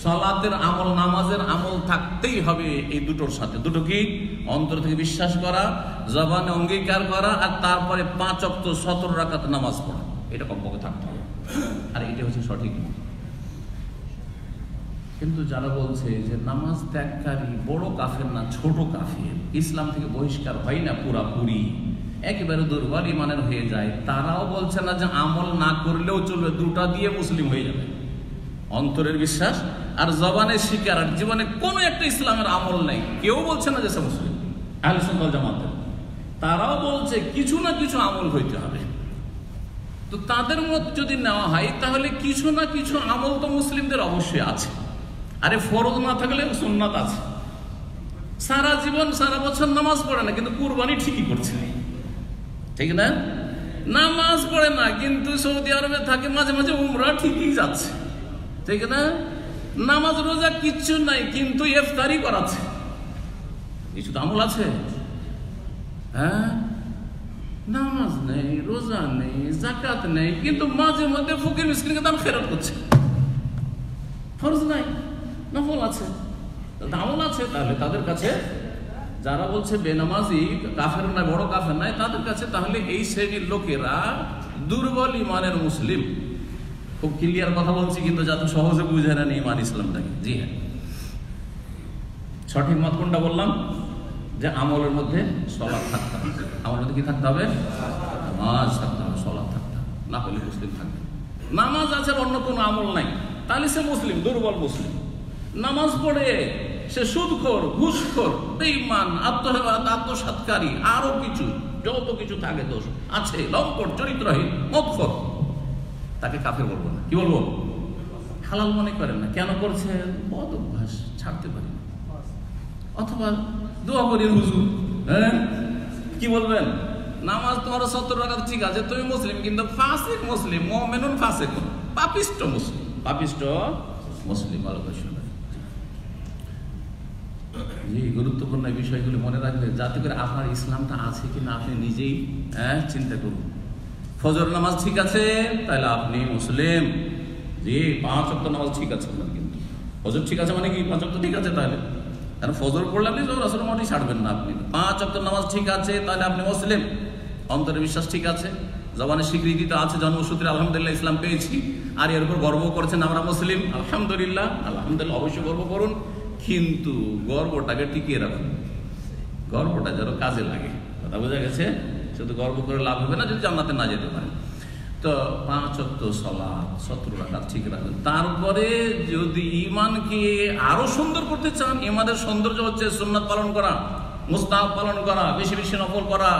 সলাতের আমল, নামাজের আমল থাকতেই হবে এই দুটোর সাথে। দুটো কি? অন্তর থেকে বিশ্বাস করা, জবানে অঙ্গীকার করা, আর তারপরে 5 ওয়াক্ত 17 রাকাত নামাজ পড়া, এটা কমপক্ষে থাকতে হবে। আর এটা হচ্ছে সঠিক। কিন্তু যারা বলছে যে নামাজ ত্যাগকারী বড় কাফের না, ছোট কাফের, ইসলাম থেকে বহিষ্কার হয় না পুরাপুরি, একেবারে দুর্বল ইমানের হয়ে যায়, তারাও বলছে না যে আমল না করলেও চলবে, দুটা দিয়ে মুসলিম হয়ে যাবে। অন্তরের বিশ্বাস আর জবানের স্বীকার, আর জীবনে কোনো একটা ইসলামের আমল নেই, কেউ বলছে না যে সে মুসলিম। আহলে সুন্নাত ওয়াল জামাতের তারাও বলছে কিছু না কিছু আমল হইতে হবে। তো তাদের মত যদি নেওয়া হয়, তাহলে কিছু না কিছু আমল তো মুসলিমদের অবশ্যই আছে। আরে ফরজ না থাকলে সুন্নাত আছে। সারা জীবন সারা বছর নামাজ পড়ে না, কিন্তু কুরবানি ঠিকই করছে, ঠিক না? নামাজ পড়ে না, কিন্তু সৌদি আরবে থাকে, মাঝে মাঝে উমরা ঠিকই যাচ্ছে, ঠিক না? নামাজ রোজা কিচ্ছু নাই, কিন্তু ইফতারি করাচ্ছে, কিছু তো আমল আছে। হ্যাঁ, নামাজ নেই, রোজা নেই, যাকাত নেই, কিন্তু মাঝে মধ্যে ফকির মিসকিনকে দান খেরাত করছে। ফরজ নাই, নফল আছে, আমল আছে। তাহলে তাদের কাছে, যারা বলছে বেনামাজি কাফের নাই, বড় কাফের নাই, তাদের কাছে তাহলে এই শ্রেণীর লোকেরা দুর্বল ইমানের মুসলিম। খুব ক্লিয়ার কথা বলছি, কিন্তু যাতে সহজে বুঝে নেন ইমান ইসলামটাকে। জি হ্যাঁ, সঠিক মত কোনটা বললাম? যে আমলের মধ্যে সলাৎ থাকতে হবে। আমলের মধ্যে কি থাকতে হবে? নামাজ থাকতে হবে, সলাৎ থাকতে হবে, না হলে মুসলিম থাকবে। নামাজ আছে, অন্য কোনো আমল নাই, তাহলে সে মুসলিম, দুর্বল মুসলিম। নামাজ পড়ে সে সুদখোর, ঘুষখোর, বেঈমান, আত্মহেবাদ, আত্মসাৎকারী, আরো কিছু যত কিছু থাকে দোষ আছে, লম্পট, চরিত্রহীন, মদখোর, তাকে কাফের বলবো না। কি বলবো? হালাল মনে করেন না। কেন করছে? বদ অভ্যাস, ছাড়তে পারি না। অথবা দোয়া করি হুজুর, হ্যাঁ কি বলবেন? নামাজ তোমার 17 রাকাত ঠিক আছে, তুমি মুসলিম, কিন্তু ফাসিক মুসলিম, মুমিনুন ফাসিক, পাপিষ্ট মুসলিম, পাপিষ্ট মুসলিম। ভালো করে শুনবেন। এই গুরুত্বপূর্ণ বিষয়গুলি মনে রাখবে, যাতে করে আপনার ইসলামটা আছে কিনা আপনি নিজেই চিন্তা করুন। ফজর নামাজ ঠিক আছে, তাহলে আপনি মুসলিম। জি, 5 ওয়াক্ত নামাজ ঠিক আছে, কিন্তু ফজর ঠিক আছে মানে কি 5 ওয়াক্ত ঠিক আছে? তাহলে কারণ ফজর পড়লে আপনি জোহর আসর মোটেই ছাড়বেন না। আপনি 5 ওয়াক্ত নামাজ ঠিক আছে, তাহলে আপনি মুসলিম। অন্তরের বিশ্বাস ঠিক আছে, জবানের স্বীকৃতি তো আছে, জন্মসূত্রে আলহামদুলিল্লাহ ইসলাম পেয়েছি, আর এর উপর গর্ব করছেন আমরা মুসলিম, আলহামদুলিল্লাহ, আলহামদুলিল্লাহ অবশ্যই গর্ব করুন, কিন্তু গর্বটাকে টিকিয়ে রাখুন, গর্বটা যেন কাজে লাগে। কথা বোঝা গেছে? শুধু গর্ব করে লাভ হবে না যদি জান্নাতে না যেতে পারে। তো 5 ওয়াক্ত সালাত 17 রাকাত ঠিক রাখবেন। তারপরে যদি ঈমানকে আরো সুন্দর করতে চান, ঈমানের সৌন্দর্য হচ্ছে সুন্নাত পালন করা, মুস্তাহাব পালন করা, বেশি বেশি নফল করা,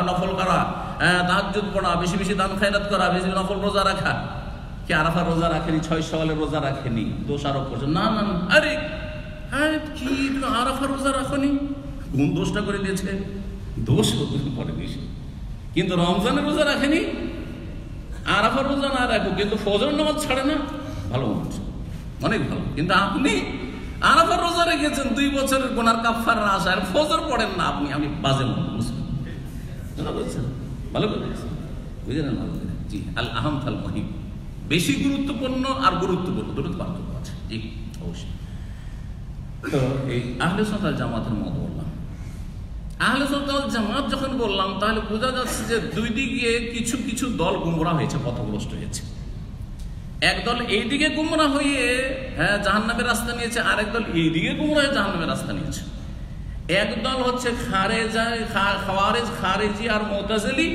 তাহাজ্জুদ পড়া, বেশি বেশি দান খায়রাত করা, বেশি নফল রোজা রাখা। কি আরাফার রোজা রাখেনি, 6 শাওয়ালের রোজা রাখেনি, দোষ আরোপ করছে? না না, আরে হ্যাঁ, কি তুমি আরাফার রোজা রাখনি? কোন দোষটা করে দিয়েছে? দোষ করে দিয়েছে, কিন্তু রমজানের রোজা রাখেনি। আরাফার রোজা না রাখো, কিন্তু ফজর নামাজ ছাড়ে না, ভালো মানুষ, অনেক ভালো। কিন্তু আপনি আরাফার রোজা রেখেছেন, 2 বছরের গুনার কাফারার আশায়, ফজর পড়েন না, আপনি বাজে মুসলিম। ভালো করে বুঝে নেন, ভালো করে। জি, আল আহম ফাল মুহিম, বেশি গুরুত্বপূর্ণ আর গুরুত্বপূর্ণ দুটো পার্থক্য আছে। জি অবশ্যই। তো এই আহলে সুন্নাত ওয়াল জামাতের মত বললাম, আহলে সুন্নাত ওয়াল জামাত যখন বললাম তাহলে বোঝা যাচ্ছে যে দুই দিকে কিছু কিছু দল গুমরাহ হয়েছে, পথভ্রষ্ট হয়েছে। একদল এইদিকে গুমরাহ হয়ে জাহান্নামের রাস্তা নিয়েছে, আরেক দল এইদিকে গুমরাহ হয়ে জাহান্নামের রাস্তা নিয়েছে। একদল হচ্ছে খারেজি আর মুতাজিলি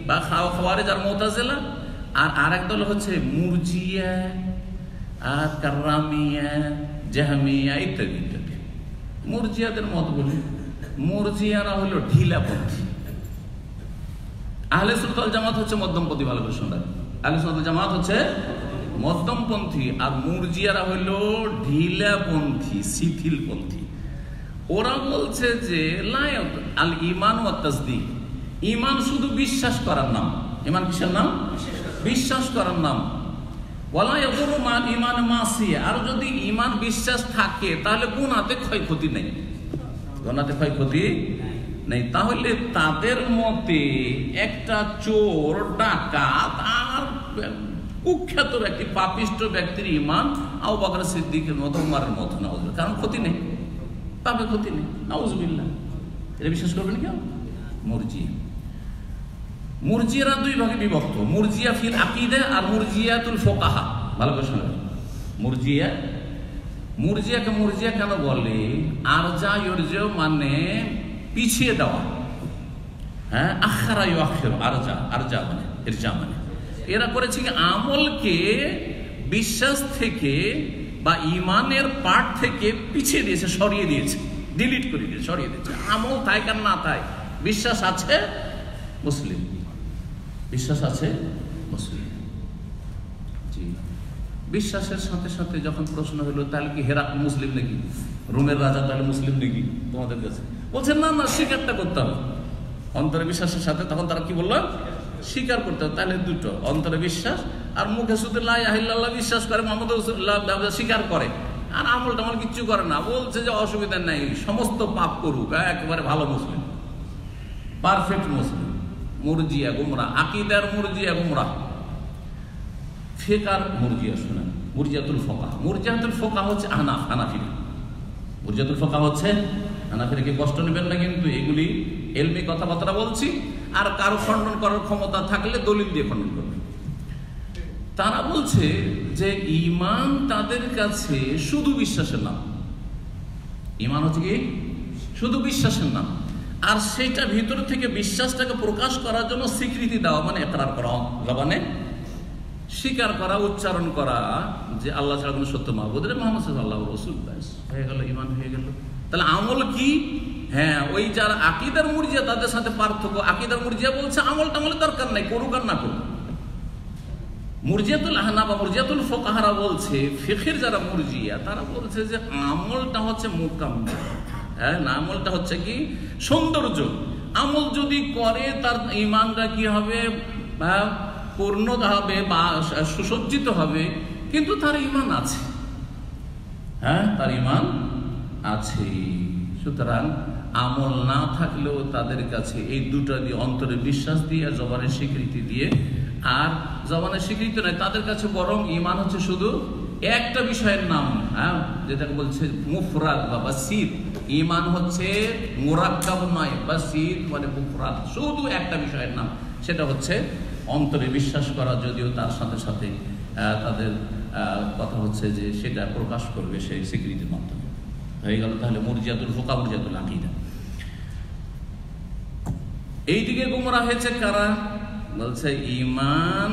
বা খাওয়ারেজ আর মুতাজিলা, আর আরেক দল হচ্ছে মুরজিয়া আর কাররামিয়া জাহমিয়া ইত্যাদি ইত্যাদি। মুরজিয়াদের মত বলি, মুরজিয়ারা হলো ঢিলাপন্থী, আহলে সুন্নাত ওয়াল জামাত হচ্ছে মধ্যমপন্থী। ভালো করে শুনবেন, আহলে সুন্নাত ওয়াল জামাত হচ্ছে মধ্যমপন্থী আর মুরজিয়ারা হইল ঢিলাপন্থী, শিথিলপন্থী। ওরা বলছে যে আল ঈমান ওয়াত তাসদীক, ঈমান শুধু বিশ্বাস করার নাম। ঈমান কিসের নাম? বিশ্বাস করার নাম। ওয়ালা ইয়াদুরু মাল ঈমান মাসিয়া, আর যদি ঈমান বিশ্বাস থাকে তাহলে গুনাহতে ক্ষয়ক্ষতি নেই, গুনাহতে ক্ষয়ক্ষতি নেই। তাহলে তাদের মতে একটা চোর, ডাকাত আর কুখ্যাত ব্যক্তি, পাপিষ্ট ব্যক্তির ঈমান আবু বকর সিদ্দিকের মতো, উমরের মতো না, কারণ ক্ষতি নেই, পাপে ক্ষতি নেই, নাউজুবিল্লাহ। এটা বিশ্বাস করবেন কেউ? মুরজিয়া, মুরজিয়ারা দুই ভাগে বিভক্ত, মুরজিয়া ফিল আকীদা আর মুরজিয়াতুল ফুকাহা। ভালো করে শুনুন, মুরজিয়াকে মুরজিয়া কেন বলে? আরজা ইরজা মানে পিছিয়ে দেওয়া, আখারা ইউআখিরু, আরজা মানে ইরজা মানে এরা করেছে কি আমলকে বিশ্বাস থেকে বা ঈমানের পার্ট থেকে পিছিয়ে দিয়েছে, সরিয়ে দিয়েছে, ডিলিট করে দিয়েছে, সরিয়ে দিয়েছে। আমল তাই কার না তাই, বিশ্বাস আছে মুসলিম, বিশ্বাস আছে মুসলিম। জি, বিশ্বাসের সাথে সাথে যখন প্রশ্ন হলো তাহলে কি হেরাক মুসলিম নাকি, রোমের রাজা তাহলে মুসলিম নাকি তোমাদের কাছে? বলছেন না না, স্বীকারটা করতে হবে অন্তরে বিশ্বাসের সাথে। তখন তারা কি বললো? স্বীকার করতে হবে। তাহলে দুটো, অন্তরে বিশ্বাস আর মুখে শুধু লা ইলাহা ইল্লাল্লাহ বিশ্বাস করে, মুহাম্মদ রাসূলুল্লাহ স্বীকার করে, আর আমল টামল কিচ্ছু করে না। বলছে যে অসুবিধা নাই, সমস্ত পাপ করুক, একেবারে ভালো মুসলিম, পারফেক্ট মুসলিম। মুরজিয়া গুমরাহ, আকীদার মুরজিয়া গুমরাহ, ফিকহার মুরজিয়া। শুনেন, মুরজিয়াতুল ফুকাহা, মুরজিয়াতুল ফুকাহা হচ্ছে হানাফিরা, মুরজিয়াতুল ফুকাহা হচ্ছে হানাফিরা। কি কষ্ট নেবেন না কিন্তু, এগুলি এলমি কথাবার্তা বলছি, আর কারো খণ্ডন করার ক্ষমতা থাকলে দলিল দিয়ে খণ্ডন করবে। তারা বলছে যে ঈমান তাদের কাছে শুধু বিশ্বাসের নাম, ঈমান হচ্ছে কি শুধু বিশ্বাসের নাম, আর সেটা ভিতর থেকে বিশ্বাসটাকে প্রকাশ করার জন্য স্বীকৃতি দেওয়া, মানে ইকরার করা, জবানে স্বীকার করা, উচ্চারণ করা যে আল্লাহ ছাড়া কোনো সত্য মাবুদ নেই, মুহাম্মদ সাল্লাল্লাহু আলাইহি ওয়াসাল্লাম, হয়ে গেল, ঈমান হয়ে গেল। তাহলে আমল কি? ওই যারা আকীদার মুরজিয়া তাদের সাথে পার্থক্য, আকীদার মুরজিয়া বলছে আমল টামলের দরকার নাই, করুক আর না করুক। মুরজিয়াতুল আহনাফ বা মুরজিয়াতুল ফুকাহারা বলছে, ফিকহের যারা মুরজিয়া তারা বলছে যে আমলটা হচ্ছে মুকাম্মাল, না, আমলটা হচ্ছে কি সৌন্দর্য। আমল যদি করে তার ঈমানটা কি হবে? পূর্ণ হবে বা সুসজ্জিত হবে, কিন্তু তার ঈমান আছে, তার ঈমান আছে। সুতরাং আমল না থাকলেও তাদের কাছে এই দুটো দিয়ে, অন্তরে বিশ্বাস দিয়ে আর জবানের স্বীকৃতি দিয়ে, আর জবানের স্বীকৃতি নয়, তাদের কাছে বরং ঈমান হচ্ছে শুধু একটা বিষয়ের নাম, যেটাকে বলছে মুফরাদ বা বাসীত। ঈমান হচ্ছে মুরাক্কাব নয়, বাসীত মানে মুফরাদ, শুধু একটা বিষয়ের নাম, সেটা হচ্ছে অন্তরে বিশ্বাস করা, যদিও তার সাথে সাথে তাদের কথা হচ্ছে যে সেটা প্রকাশ করবে সেই স্বীকৃতির মাধ্যমে। হয়ে গেল তাহলে মুরজিয়াতুল ফুকাহা, মুরজিয়াতুল আকীদা। এইদিকে গুমরাহ হয়েছে কারা? বলছে ঈমান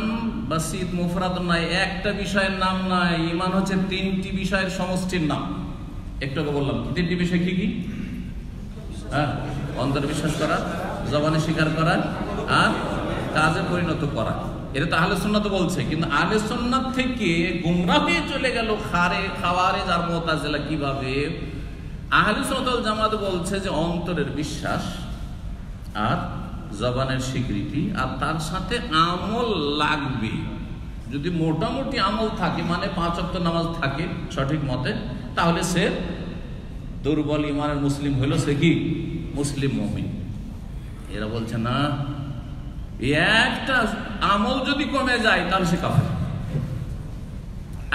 বাসীত মুফরাদ নয়, একটা বিষয়ের নাম নয়, ঈমান হচ্ছে তিনটি বিষয়ের সমষ্টির নাম। একটু আগে বললাম তিনটি বিষয় কি কি? অন্তরে বিশ্বাস করা, জবানে স্বীকার করা, আর কাজে পরিণত করা। এটা তো আহলে সুন্নাত বলছে, কিন্তু আহলে সুন্নাত থেকে গুমরাহ হয়ে চলে গেল খাওয়ারেজ আর মুতাজিলা। কিভাবে? আহলে সুন্নাত ওয়াল জামাত বলছে যে অন্তরের বিশ্বাস আর জবানের স্বীকৃতি, আর তার সাথে আমল লাগবে। যদি মোটামুটি আমল থাকে, মানে 5 ওয়াক্ত নামাজ থাকে সঠিক মতে, তাহলে সে দুর্বল ঈমানের মুসলিম হইল, সে কি মুসলিম মুমিন। এরা বলছে না, একটা আমল যদি কমে যায় তাহলে সে কাফের,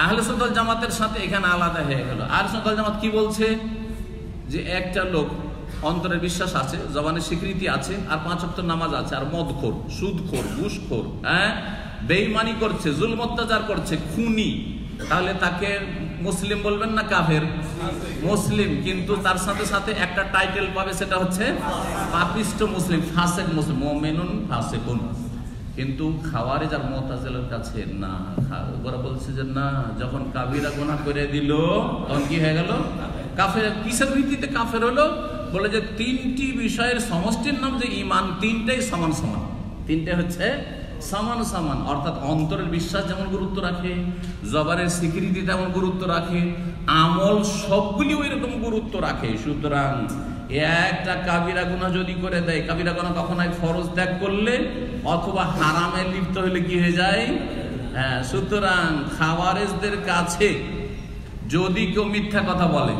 আহলে সুন্নাত ওয়াল জামাতের সাথে এখানে আলাদা হয়ে গেল। আহলে সুন্নাত ওয়াল জামাত কি বলছে যে একটা লোক অন্তরের বিশ্বাস আছে, জবানের স্বীকৃতি আছে, আর 5 ওয়াক্ত নামাজ আছে, আর মদখোর, সুদখোর, ঘুষখোর, বেঈমানি করছে, জুলম অত্যাচার করছে, খুনি, তাহলে তাকে মুসলিম বলবেন না কাফের? মুসলিম। কিন্তু তার সাথে সাথে একটা টাইটেল পাবে, সেটা হচ্ছে পাপিষ্ট মুসলিম, ফাসেক মুসলিম, মুমিনুন ফাসিকুন। কিন্তু খাওয়ারিজ আর মুতাজিলার কাছে না, ওরা বলছে যে না, যখন কাবিরা গুনাহ করে দিল তখন কি হয়ে গেল? কাফের। কিসের ভিত্তিতে কাফের হলো? বলে যে 3টি বিষয়ের সমষ্টির নাম যে ঈমান, 3টাই সমান সমান, 3টে হচ্ছে সমান সমান। অর্থাৎ অন্তরের বিশ্বাস যেমন গুরুত্ব রাখে, জবানের স্বীকৃতি তেমন গুরুত্ব রাখে, আমল সবগুলি ওই রকম গুরুত্ব রাখে। সুতরাং একটা কাবিরা গুনাহ যদি করে দেয়, কাবিরা গুনাহ কখন হয়? ফরজ ত্যাগ করলে অথবা হারামে লিপ্ত হলে কি হয়ে যায়? সুতরাং খাওয়ারেজদের কাছে যদি কেউ মিথ্যা কথা বলে,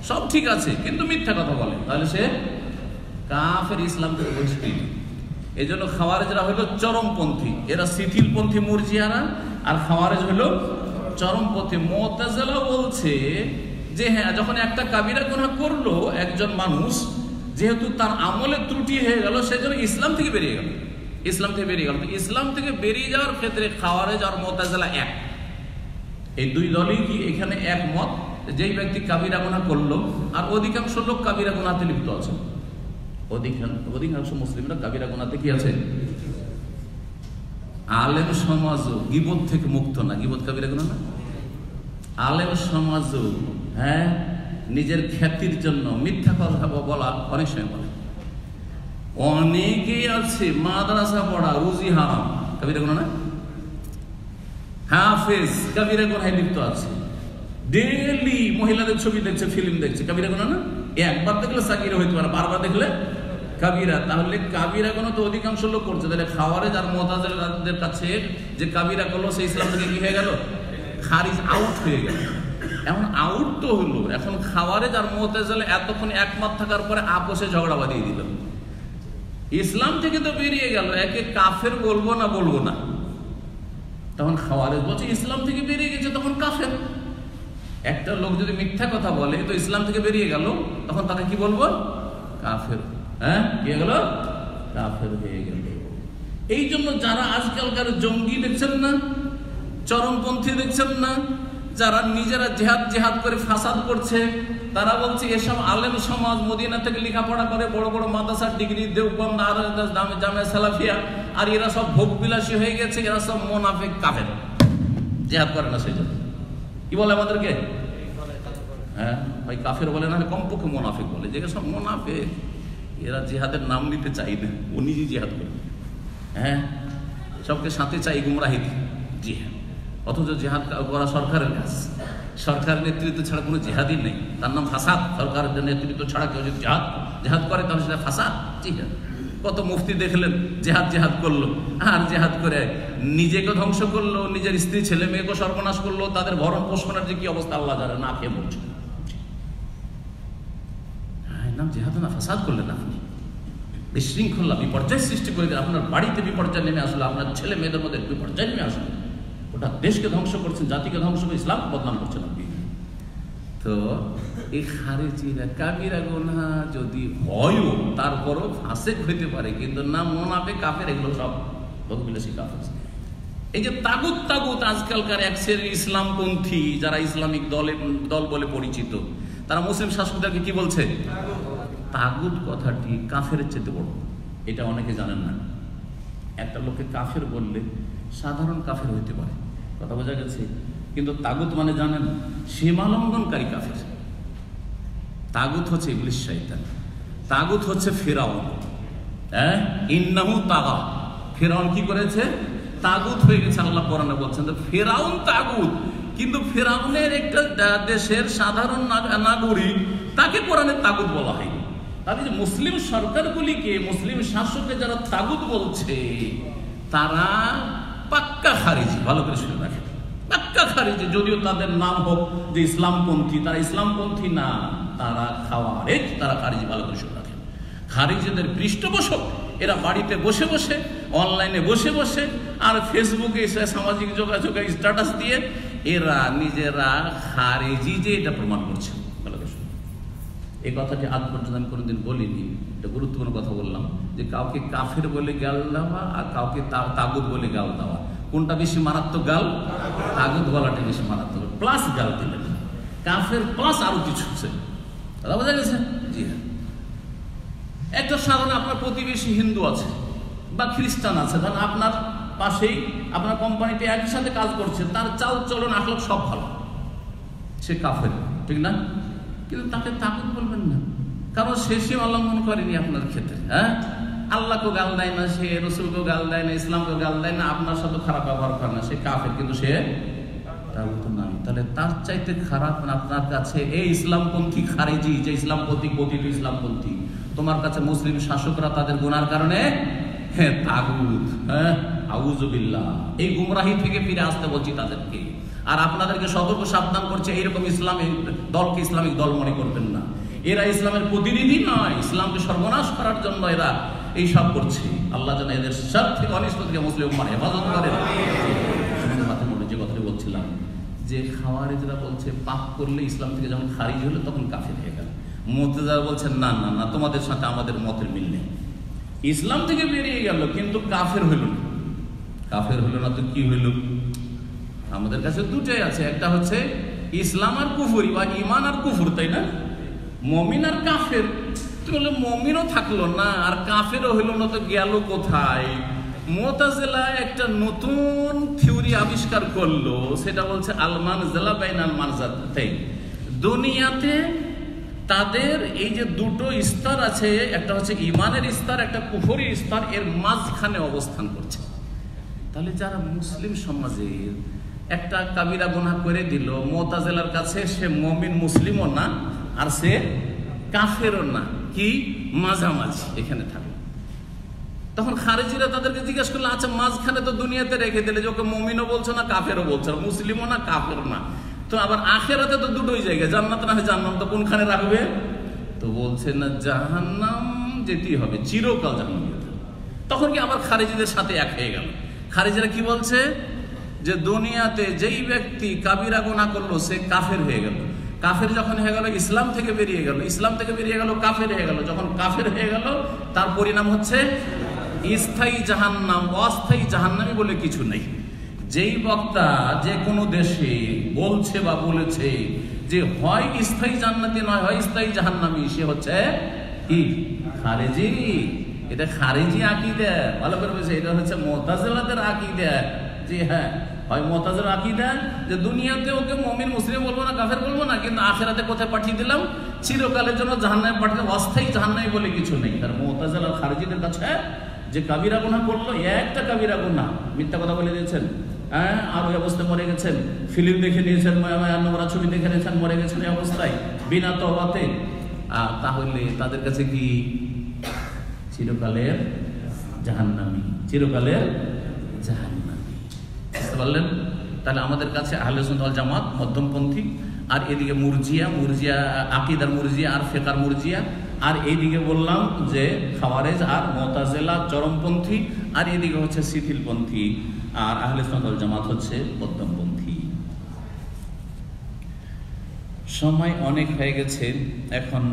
সব ঠিক আছে কিন্তু মিথ্যা কথা বলে, তাহলে সে কাফের, ইসলাম থেকে বহিষ্কৃত। এই জন্য খাওয়ারেজরা হলো চরমপন্থী, এরা শিথিলপন্থী মুরজিয়ারা, আর খাওয়ারেজ হলো চরমপন্থী। মুতাজিলা বলছে যে হ্যাঁ, যখন একটা কাবিরা গুনাহ করলো একজন মানুষ, যেহেতু তার আমলের ত্রুটি হয়ে গেল, সেজন্য ইসলাম থেকে বেরিয়ে গেল, ইসলাম থেকে বেরিয়ে গেল। ইসলাম থেকে বেরিয়ে যাওয়ার ক্ষেত্রে খাওয়ারেজ আর মুতাজিলা এক, এই দুই দলই কি এখানে একমত, যেই ব্যক্তি কাবিরা গুনাহ করলো, আর অধিকাংশ লোক কাবিরা গুনাহতে লিপ্ত আছে, অধিকাংশ মুসলিমরা কাবিরা গুনাহতে কি আছে? আলেম সমাজও গীবত থেকে মুক্ত না। গীবত কাবিরা গুনাহ না? আলেম সমাজও নিজের খ্যাতির জন্য মিথ্যা কথা বলা অনেক সময় বলে। অনেকেই আছে মাদ্রাসা পড়া, রুজি হারাম, কাবিরা গুনাহ না? হাফেজ কাবিরা গুনাহে লিপ্ত আছে, ডেইলি মহিলাদের ছবি দেখছে, ফিল্ম দেখছে, কাবিরা গুনাহ না? একবার দেখলে সাকিরা হইতে পারে, বারবার দেখলে কাবিরা। তাহলে কাবিরা গুনাহ তো অধিকাংশ লোক করছে, তাহলে খাওয়ারেজ আর মুতাজিলাদের কাছে যে কাবিরা করলো, সেই ইসলাম থেকে কি হয়ে গেল? খারিজ, আউট হয়ে গেল। এখন আউট তো হলো, এখন খাওয়ারেজ আর মুতাজিলা এতক্ষণ একমত থাকার পরে আপোষে ঝগড়া বাঁধিয়ে দিল, ইসলাম থেকে তো বেরিয়ে গেল, একে কাফের বলবো না বলবো না। তখন খাওয়ারেজ বলছে ইসলাম থেকে বেরিয়ে গেছে, তখন কাফের। একটা লোক যদি মিথ্যা কথা বলে তো ইসলাম থেকে বেরিয়ে গেল, তখন তাকে কি বলবো? কাফের। কি হয়ে গেল? কাফের হয়ে গেল। এই জন্য যারা আজকালকার জঙ্গি দেখছেন না, চরমপন্থী দেখছেন না, যারা নিজেরা জেহাদ করে ফাসাদ করছে, তারা বলছে এসব আলেম সমাজ মদিনা থেকে লেখাপড়া করে, বড় বড় মাদ্রাসার ডিগ্রি, দেওবন্দ, আর জামিয়া সালাফিয়া, আর এরা সব ভোগবিলাসী হয়ে গেছে, এরা সব মুনাফিক, কাফের, জেহাদ করে না। সেই জন্য কি বলে আমাদেরকে? ভাই কাফের বলে না, কমপক্ষে মুনাফিক বলে, যে সব মুনাফিক, এরা জিহাদের নাম নিতে চাই না, ও নিজে জিহাদ করে, সবকে সাথে চাই গুমরাহিতে। জি হ্যাঁ, অথচ জিহাদ করা সরকারের কাজ, সরকারের নেতৃত্ব ছাড়া কোনো জিহাদই নেই, তার নাম ফাসাদ। সরকারের নেতৃত্ব ছাড়া কেউ যদি জেহাদ করে তাহলে সেটা ফাসাদ। জি হ্যাঁ, কত মুফতি দেখলেন জেহাদ করলো, আর জেহাদ করে নিজেকে ধ্বংস করলো, নিজের স্ত্রী ছেলে মেয়েকে সর্বনাশ করলো, তাদের ভরণ পোষণের যে কি অবস্থা আল্লাহ জানে, না খেয়ে মরছে। নাম জেহাদ না, ফাসাদ করলেন আপনি, বিশৃঙ্খলা, বিপর্যয় সৃষ্টি করে দিলেন, আপনার বাড়িতে বিপর্যয় নেমে আসলো, আপনার ছেলে মেয়েদের মধ্যে বিপর্যয় নেমে আসলো, ওটা দেশকে ধ্বংস করছেন, জাতিকে ধ্বংস করে ইসলাম বদনাম করছেন আপনি। তো এই খারিজিরা কাবিরা গুনাহ যদি হয়ও তারপরও ফাসেক হইতে পারে, কিন্তু না মুনাফিক, কাফের, এগুলো সব ভোগবিলাসী কাফের। এই যে তাগুত আজকালকার এক শ্রেণীর ইসলামপন্থী, যারা ইসলামিক দল বলে পরিচিত, তারা মুসলিম শাসকদেরকে কি বলছে? তাগুত কথাটি কাফের চেয়ে বড়, এটা অনেকে জানেন না। একটা লোককে কাফের বললে সাধারণ কাফের হইতে পারে, কথা বোঝা গেছে, কিন্তু তাগুত মানে জানেন? সীমালঙ্ঘনকারী কাফের। তাগুত হচ্ছে ইবলিস, শয়তান। তাগুত হচ্ছে ফিরাউন, ইন্নাহু তাগা। ফিরাউন কি করেছে? তাগুত হয়ে গেছে, আল্লাহ কোরআনে বলছেন। তো ফিরাউন তাগুত, কিন্তু ফিরাউনের একটা দেশের সাধারণ নাগরিক, তাকে কোরআনে তাগুত বলা হয়নি। তাহলে মুসলিম সরকারগুলিকে, মুসলিম শাসককে যারা তাগুত বলছে, তারা পাক্কা খারিজি। ভালো করে শুনে রাখেন, পাক্কা খারিজি। যদিও তাদের নাম হোক যে ইসলামপন্থী, তারা ইসলামপন্থী না, তারা খাওয়ারেজ, তারা খারিজি। ভালো করে শুনে রাখেন, খারিজিদের পৃষ্ঠপোষক এরা। বাড়িতে বসে বসে, অনলাইনে বসে বসে, আর ফেসবুকে, সামাজিক যোগাযোগে স্ট্যাটাস দিয়ে এরা নিজেরা খারেজি যে এটা প্রমাণ করছে। এই কথাটি আজ পর্যন্ত আমি কোনোদিন বলিনি, এটা গুরুত্বপূর্ণ কথা বললাম যে কাউকে কাফের বলে গাল দেওয়া আর কাউকে তাগুত বলে গাল দেওয়া, কোনটা বেশি মারাত্মক গাল? তাগুত বলাটা বেশি মারাত্মক, প্লাস গাল দিলেন কাফের প্লাস আরো কিছু আছে, কথা বোঝা গেছে? জি হ্যাঁ। একটা সাধারণ আপনার প্রতিবেশী হিন্দু আছে বা খ্রিস্টান আছে, ধরেন আপনার পাশেই আপনার কোম্পানিতে একই সাথে কাজ করছে, তার চাল চলন আখলাক সব ভালো, সে কাফের, ঠিক না? কিন্তু তাকে তাগুত বলবেন না, কারণ সে সীমা লঙ্ঘন করেনি আপনার ক্ষেত্রে। হ্যাঁ, আল্লাহকেও গাল দেয় না, সে রসুলকেও গাল দেয় না, ইসলামকেও গাল দেয় না, আপনার সাথে খারাপ ব্যবহার করে না, সে কাফের, কিন্তু সে তাগুত নয়। তাহলে তার চাইতে খারাপ আপনার কাছে এই ইসলামপন্থী খারেজি, যে ইসলামপন্থী কথিত ইসলামপন্থী, তোমার কাছে মুসলিম শাসকরা তাদের গুনার কারণে হ্যাঁ তাগুত। হ্যাঁ, আউযুবিল্লাহ। এই গুমরাহি থেকে ফিরে আসতে বলছি তাদেরকে, আর আপনাদেরকে সতর্ক সাবধান করছে এইরকম ইসলামিক দলকে ইসলামিক দল মনে করবেন না। এরা ইসলামের প্রতিনিধি নয়, ইসলামকে সর্বনাশ করার জন্য এরা এই সব করছে। আল্লাহ যেন এদের সব থেকে অনিষ্ট থেকে মুসলিম উম্মাহর হেফাজত করেন। হাতে মনে যে কথাটি বলছিলাম যে খাওয়ারিজরা বলছে পাপ করলে ইসলাম থেকে যখন খারিজ হলো তখন কাফের হয়ে গেল। মুতাজিলা বলছেন না না না, তোমাদের সাথে আমাদের মতের মিল নেই, ইসলাম থেকে বেরিয়ে গেল কিন্তু কাফের হইল না। কাফের হইল না তো কি হইল? আমাদের কাছে দুটোই আছে, একটা হচ্ছে ইসলাম আর কুফরি বা ইমান আর কুফর, তাই না? মমিন আর কাফের, তাহলে মমিনও থাকলো না আর কাফেরও হইল না, তো গেল কোথায়? মুতাজিলা একটা নতুন থিওরি আবিষ্কার করলো, সেটা বলছে আল মানজিলা বাইনাল মানজিলাতাইন। দুনিয়াতে তাদের এই যে দুটো স্তর আছে, একটা হচ্ছে ইমানের স্তর, একটা কুফরি স্তর, এর মাঝখানে অবস্থান করছে। তাহলে যারা মুসলিম সমাজের একটা কাবিরা গুনাহ করে দিল, মুতাজিলার কাছে সে মুমিন মুসলিমও না আর সে কাফেরও না, কি মাঝামাঝি এখানে থাকে। তখন খারেজিরা তাদেরকে জিজ্ঞেস করলো, আচ্ছা মাঝখানে তো দুনিয়াতে রেখে দিলে, যে ওকে মুমিনও বলছো না কাফেরও বলছো না, মুসলিমও না কাফের না, তো আবার আখেরাতে তো দুটোই জায়গা, জান্নাত না হয় জাহান্নাম, তো কোনখানে রাখবে? তো বলছে না জাহান্নাম যেতেই হবে, চিরকাল জাহান্নাম যেতে হবে। তখন কি আবার খারেজিদের সাথে এক হয়ে গেল। খারেজিরা কি বলছে যে দুনিয়াতে যেই ব্যক্তি কাবিরা গুনাহ করলো সে কাফের হয়ে গেল, কাফের যখন হয়ে গেল ইসলাম থেকে বেরিয়ে গেল, ইসলাম থেকে বেরিয়ে গেল কাফের হয়ে গেল, যখন কাফের হয়ে গেল তার পরিণাম হচ্ছে স্থায়ী জাহান্নাম, অস্থায়ী জাহান্নামী বলে কিছু নেই। যেই বক্তা যে কোনো দেশে বলছে বা বলেছে যে হয় স্থায়ী জান্নাতি নয় হয় স্থায়ী জাহান্নামী, সে হচ্ছে কি খারেজি। এটা খারেজি আকীদা, ভালো করে বলছে, এটা হচ্ছে মুতাজিলাদের আকীদা। জি হ্যাঁ, হয় মুতাজিলার আকীদা যে দুনিয়াতে ওকে মুমিন মুসলিম বলবো না, কাফের বলবো না, কিন্তু আখিরাতে কোথায় পাঠিয়ে দিলাম? চিরকালের জন্য জাহান্নামে পাঠিয়ে, অস্থায়ী জাহান্নামী বলে কিছু নেই। তার মুতাজিলা আর খারেজিদের কাছে যে কাবিরা গুনাহ করলো, একটা কাবিরা গুনাহ, মিথ্যা কথা বলে দিয়েছেন, হ্যাঁ, আর ওই অবস্থায় মরে গেছেন, ফিল্ম দেখে নিয়েছেন, নোংরা ছবি দেখে নিয়েছেন, মরে গেছেন এই অবস্থায় বিনা তওবাতে, তাহলে তাদের কাছে কি চিরকালের জাহান্নামী, চিরকালের জাহান্নামী। বুঝতে পারলেন? তাহলে আমাদের কাছে আহলে সুন্নাত ওয়াল জামাত মধ্যমপন্থী, আর এদিকে মুরজিয়া আকীদার মুরজিয়া আর ফিকহার মুরজিয়া, আর এইদিকে বললাম যে খাওয়ারেজ আর মুতাজিলা চরমপন্থী, আর এদিকে হচ্ছে শিথিলপন্থী, আর আহলে সুন্নাত ওয়াল জামাত হচ্ছে মধ্যমপন্থী। সময় অনেক হয়ে গেছে, এখন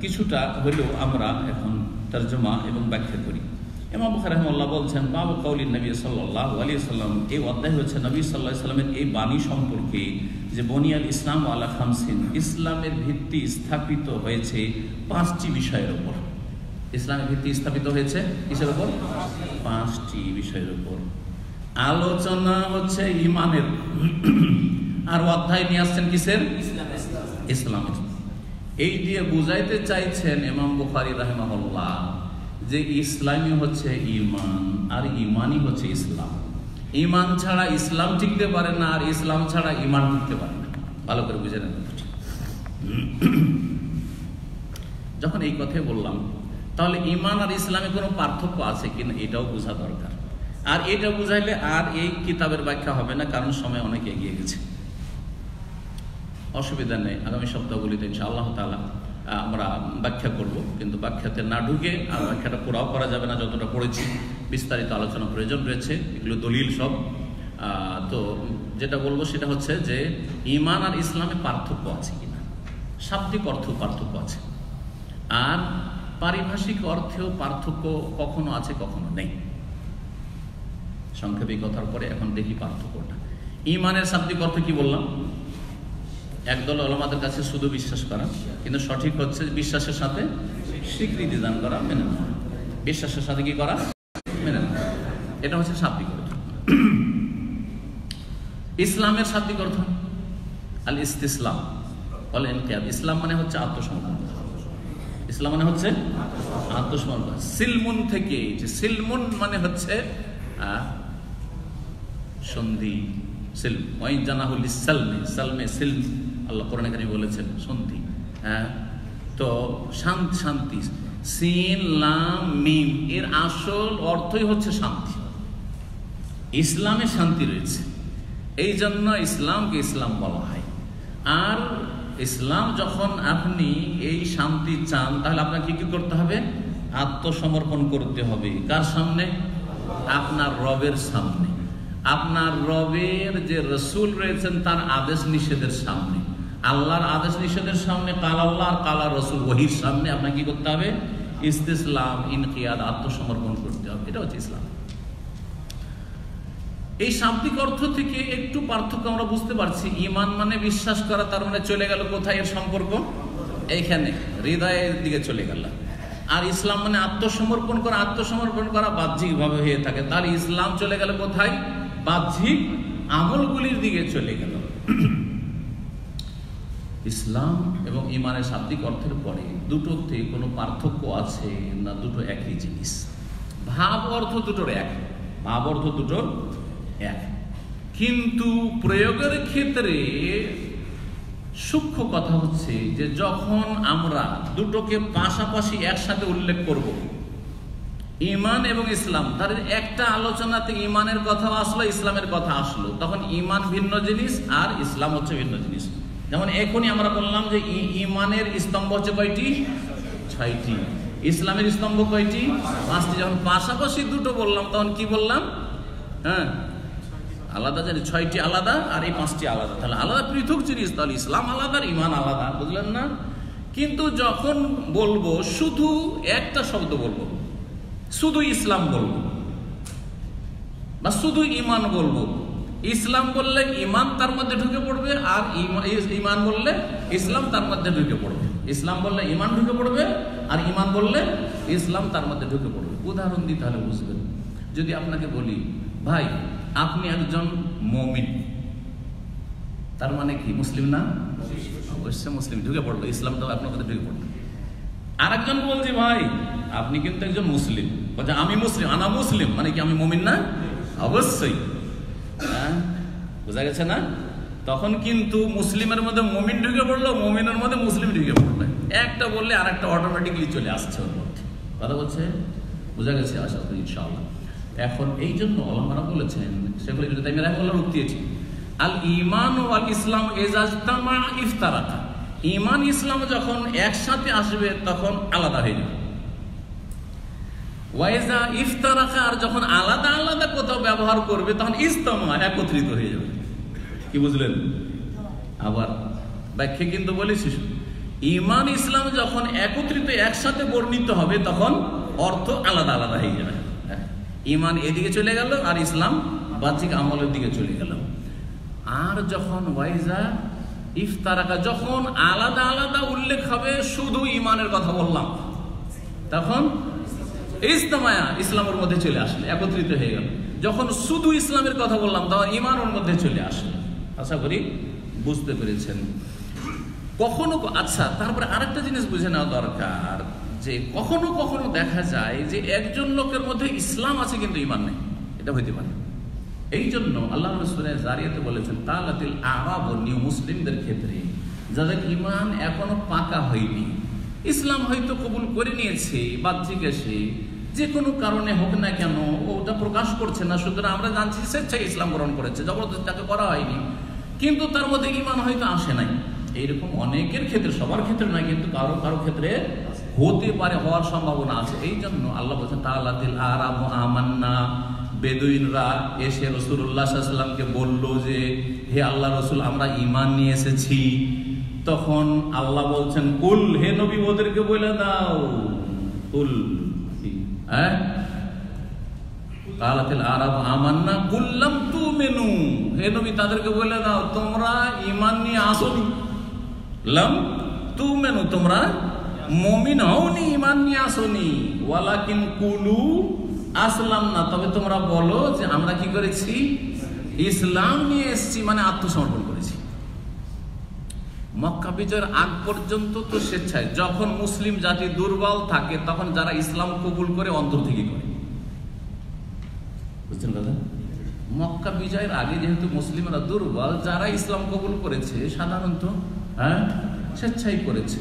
কিছুটা হলেও আমরা এখন তরজমা এবং ব্যাখ্যা করি। ইমাম বুখারী রাহিমাহুল্লাহ বলছেন, বাবু কাউলিন নবী সাল্লাল্লাহু আলাইহি ওয়াসাল্লাম, এই অধ্যায় হচ্ছে নবী সাল্লাল্লাহু আলাইহি ওয়াসাল্লামের এই বাণী সম্পর্কে যে বনিয়াল ইসলাম আলা খামসিন, ইসলামের ভিত্তি স্থাপিত হয়েছে 5টি বিষয়ের উপর। ইসলামের ভিত্তি স্থাপিত হয়েছে কিসের উপর? 5টি বিষয়ের উপর। আলোচনা হচ্ছে ইমানের, আর অধ্যায় নিয়ে আসছেন কিসের? ইসলামের। এই দিয়ে বুঝাইতে চাইছেন ইমাম বুখারী রাহিমাহুল্লাহ যে ইসলামই হচ্ছে ইমান, আর ইমানই হচ্ছে ইসলাম। ইমান ছাড়া ইসলাম টিকতে পারে না, আর ইসলাম ছাড়া ইমান টিকতে পারে না। ভালো করে বুঝে নেন। যখন এই কথাই বললাম, তাহলে ইমান আর ইসলামে কোনো পার্থক্য আছে কিনা এটাও বোঝা দরকার। আর এটা বুঝাইলে আর এই কিতাবের ব্যাখ্যা হবে না, কারণ সময় অনেক এগিয়ে গেছে। অসুবিধা নেই, আগামী সপ্তাহগুলিতে ইনশাআল্লাহ তাআলা আমরা ব্যাখ্যা করব, কিন্তু ব্যাখ্যাতে না ঢুকে আর ব্যাখ্যাটা পুরাও করা যাবে না। যতটা পড়েছি বিস্তারিত আলোচনা প্রয়োজন রয়েছে, এগুলো দলিল সব, তো যেটা বলবো সেটা হচ্ছে যে ঈমান আর ইসলামে পার্থক্য আছে কিনা। শাব্দিক অর্থ পার্থক্য আছে, আর পারিভাষিক অর্থেও পার্থক্য কখনো আছে কখনো নেই। সংক্ষেপে কথার পরে এখন দেখি পার্থক্যটা। ঈমানের শাব্দিক অর্থ কি বললাম? একদল ওলামাদের কাছে শুধু বিশ্বাস করা, কিন্তু সঠিক হচ্ছে বিশ্বাসের সাথে স্বীকৃতি দান করা, মেনে নেওয়া। বিশ্বাসের সাথে কি করা? মেনে নেওয়া। এটা হচ্ছে শাব্দিক অর্থ। ইসলামের শাব্দিক অর্থ আল ইস্তিসলাম ওয়াল ইনকিয়াদ। ইসলাম মানে হচ্ছে আত্মসমর্পণ। ইসলাম মানে হচ্ছে আত্মসমর্পণ। সিলমুন থেকে, যে সিলমুন মানে হচ্ছে সন্ধি, সিলম। ওয়াইন জানাহুল ইসসালমে, সালমে সিলম আল্লাহ কোরআনে কারিমে বলেছেন সন্ধি। তো শান্তি, সিন লাম মিম এর আসল অর্থই হচ্ছে শান্তি। ইসলামে শান্তি রয়েছে, এই জন্য ইসলামকে ইসলাম বলা হয়। আর ইসলাম যখন আপনি এই শান্তি চান, তাহলে আপনাকে কি করতে হবে? আত্মসমর্পণ করতে হবে। কার সামনে? আপনার রবের সামনে। আপনার রবের যে রসুল রয়েছেন তার আদেশ নিষেধের সামনে, আল্লাহর আদেশ নিষেধের সামনে, কাল আল্লাহ আর কাল রসুল ওহির সামনে আপনাকে কি করতে হবে? ইস্তিসলাম, ইনকিয়াদ, আত্মসমর্পণ করতে হবে। এটা হচ্ছে ইসলাম। এই শাব্দিক অর্থ থেকে একটু পার্থক্য আমরা বুঝতে পারছি। ঈমান মানে বিশ্বাস করা, তার মানে চলে গেল কোথায় এর সম্পর্ক? এইখানে হৃদয়ের দিকে চলে গেল। আর ইসলাম মানে আত্মসমর্পণ করা, আত্মসমর্পণ করা বাহ্যিক ভাবে হয়ে থাকে, তার ইসলাম চলে গেল কোথায়? বাহ্যিক আমলগুলির দিকে চলে গেল। ইসলাম এবং ঈমানের শাব্দিক অর্থের পরে দুটোতে কোনো পার্থক্য আছে না? দুটো একই জিনিস। ভাব অর্থ দুটোর এক, ভাব অর্থ দুটোর এক, কিন্তু প্রয়োগের ক্ষেত্রে সূক্ষ্ম কথা হচ্ছে যে যখন আমরা দুটোকে পাশাপাশি একসাথে উল্লেখ করব, ঈমান এবং ইসলাম, তার একটা আলোচনাতে ঈমানের কথা আসলো, ইসলামের কথা আসলো, তখন ঈমান ভিন্ন জিনিস আর ইসলাম হচ্ছে ভিন্ন জিনিস। যেমন এখনই আমরা বললাম যে ঈমানের স্তম্ভ হচ্ছে কয়টি? 6টি। ইসলামের স্তম্ভ কয়টি? 5টি। যখন পাশাপাশি দুটো বললাম তখন কি বললাম? আলাদা জানি, 6টি আলাদা আর এই 5টি আলাদা, তাহলে আলাদা পৃথক জিনিস। তাহলে ইসলাম আলাদা আর ঈমান আলাদা, বুঝলেন না? কিন্তু যখন বলবো শুধু একটা শব্দ বলবো, শুধু ইসলাম বলবো বা শুধু ঈমান বলবো, ইসলাম বললে ঈমান তার মধ্যে ঢুকে পড়বে, আর ঈমান বললে ইসলাম তার মধ্যে ঢুকে পড়বে। ইসলাম বললে ঈমান ঢুকে পড়বে, আর ঈমান বললে ইসলাম তার মধ্যে ঢুকে পড়বে। উদাহরণ দিই তাহলে বুঝবেন। যদি আপনাকে বলি, ভাই আপনি একজন মুমিন, তার মানে কি? মুসলিম না? অবশ্যই মুসলিম, ঢুকে পড়লো, ইসলাম তো আপনার মধ্যে ঢুকে পড়লো। আর একজন বলছি, ভাই আপনি কিন্তু একজন মুসলিম, বলছে আমি মুসলিম, আনা মুসলিম, মানে কি আমি মুমিন না? অবশ্যই। বোঝা গেছে না? তখন কিন্তু মুসলিমের মধ্যে মুমিন ঢুকে পড়লো, মুমিনের মধ্যে মুসলিম ঢুকে পড়লো। একটা বললে আর একটা অটোমেটিকলি চলে আসছে ওর মধ্যে। কথা বলছে? বোঝা গেছে আশা করি ইনশাআল্লাহ। এখন এই জন্য ওলামারা বলেছেন, সেগুলো ইবনে তাইমিয়া রাহিমাহুল্লাহ উক্তি আছে, আল ঈমান ওয়াল ইসলাম ইজাজতামা ইফতারাকা। ঈমান ইসলাম যখন একসাথে আসবে তখন আলাদা হয়ে যাবে। ওয়াইজা ইফতারাকা, আর যখন আলাদা আলাদা কোথাও ব্যবহার করবে তখন ইজতামা, একত্রিত হয়ে যাবে। কি বুঝলেন? আবার ব্যাখ্যা কিন্তু বলেছি, ঈমান ইসলাম যখন একত্রিত একসাথে বর্ণিত হবে তখন অর্থ আলাদা আলাদা হয়ে যাবে। ঈমান এদিকে চলে গেল আর ইসলাম বাহ্যিক আমলের দিকে চলে গেল। আর যখন ওয়াইজা ইফতারাকা, যখন আলাদা আলাদা উল্লেখ হবে, শুধু ঈমানের কথা বললাম, তখন ইজতামায়া, ইসলামের মধ্যে চলে আসলে, একত্রিত হয়ে গেল। যখন শুধু ইসলামের কথা বললাম তখন ঈমানের মধ্যে চলে আসলে। আশা করি বুঝতে পেরেছেন। কখনো আচ্ছা, তারপরে আরেকটা জিনিস বুঝে নেওয়া দরকার, যে কখনো কখনো দেখা যায় যে একজন লোকের মধ্যে ইসলাম আছে কিন্তু ঈমান নেই, এটা হইতে পারে। এই জন্য আল্লাহ সূরা জারিয়াতে বলেছেন, কালাতিল আরাব, নিউ মুসলিমদের ক্ষেত্রে যাদের ঈমান এখনো পাকা হয়নি, ইসলাম হয়তো কবুল করে নিয়েছে বাহ্যিক এসে, যে কোনো কারণে হোক না কেন ওটা প্রকাশ করছে না, সুতরাং আমরা জানছি স্বেচ্ছায় ইসলাম গ্রহণ করেছে, জবরদস্তি তাকে করা হয়নি, কিন্তু তার মধ্যে ঈমান হয়তো আসে নাই। এইরকম অনেকের ক্ষেত্রে, সবার ক্ষেত্রে নয়, কিন্তু কারো কারো ক্ষেত্রে হতে পারে, হওয়ার সম্ভাবনা আছে। এই জন্য আল্লাহ বলছেন, তালাতিল আরাবু আমান্না বেদুইনরা এসে রাসূলুল্লাহ সাল্লাল্লাহু আলাইহি ওয়াসাল্লামকে বলল যে হে আল্লাহ রাসূল, আমরা ঈমান নিয়ে এসেছি। তখন আল্লাহ বলছেন, কুল, হে নবী ওদেরকে বলে দাও, কুল, হ্যাঁ, কালাতিল আরাব আমান্না কুল লাম তুমিনু, হে নবী তাদেরকে বলে দাও তোমরা ঈমান নিয়ে আসোনি, লাম তুমিনু, তোমরা মুমিন হওনি, ঈমান নিয়ে আসোনি, ওয়ালাকিন কুলু আসলামনা, তবে তোমরা বলো যে আমরা কি করেছি, ইসলাম নিয়ে এসেছি, মানে আত্মসমর্পণ করেছি। মক্কা বিজয়ের আগ পর্যন্ত তো স্বেচ্ছায়, যখন মুসলিম জাতি দুর্বল থাকে তখন যারা ইসলাম কবুল করে অন্তর থেকে করে, বুঝছেন কথা? মক্কা বিজয়ের আগে যেহেতু মুসলিমরা দুর্বল, যারা ইসলাম কবুল করেছে সাধারণত স্বেচ্ছায় করেছে,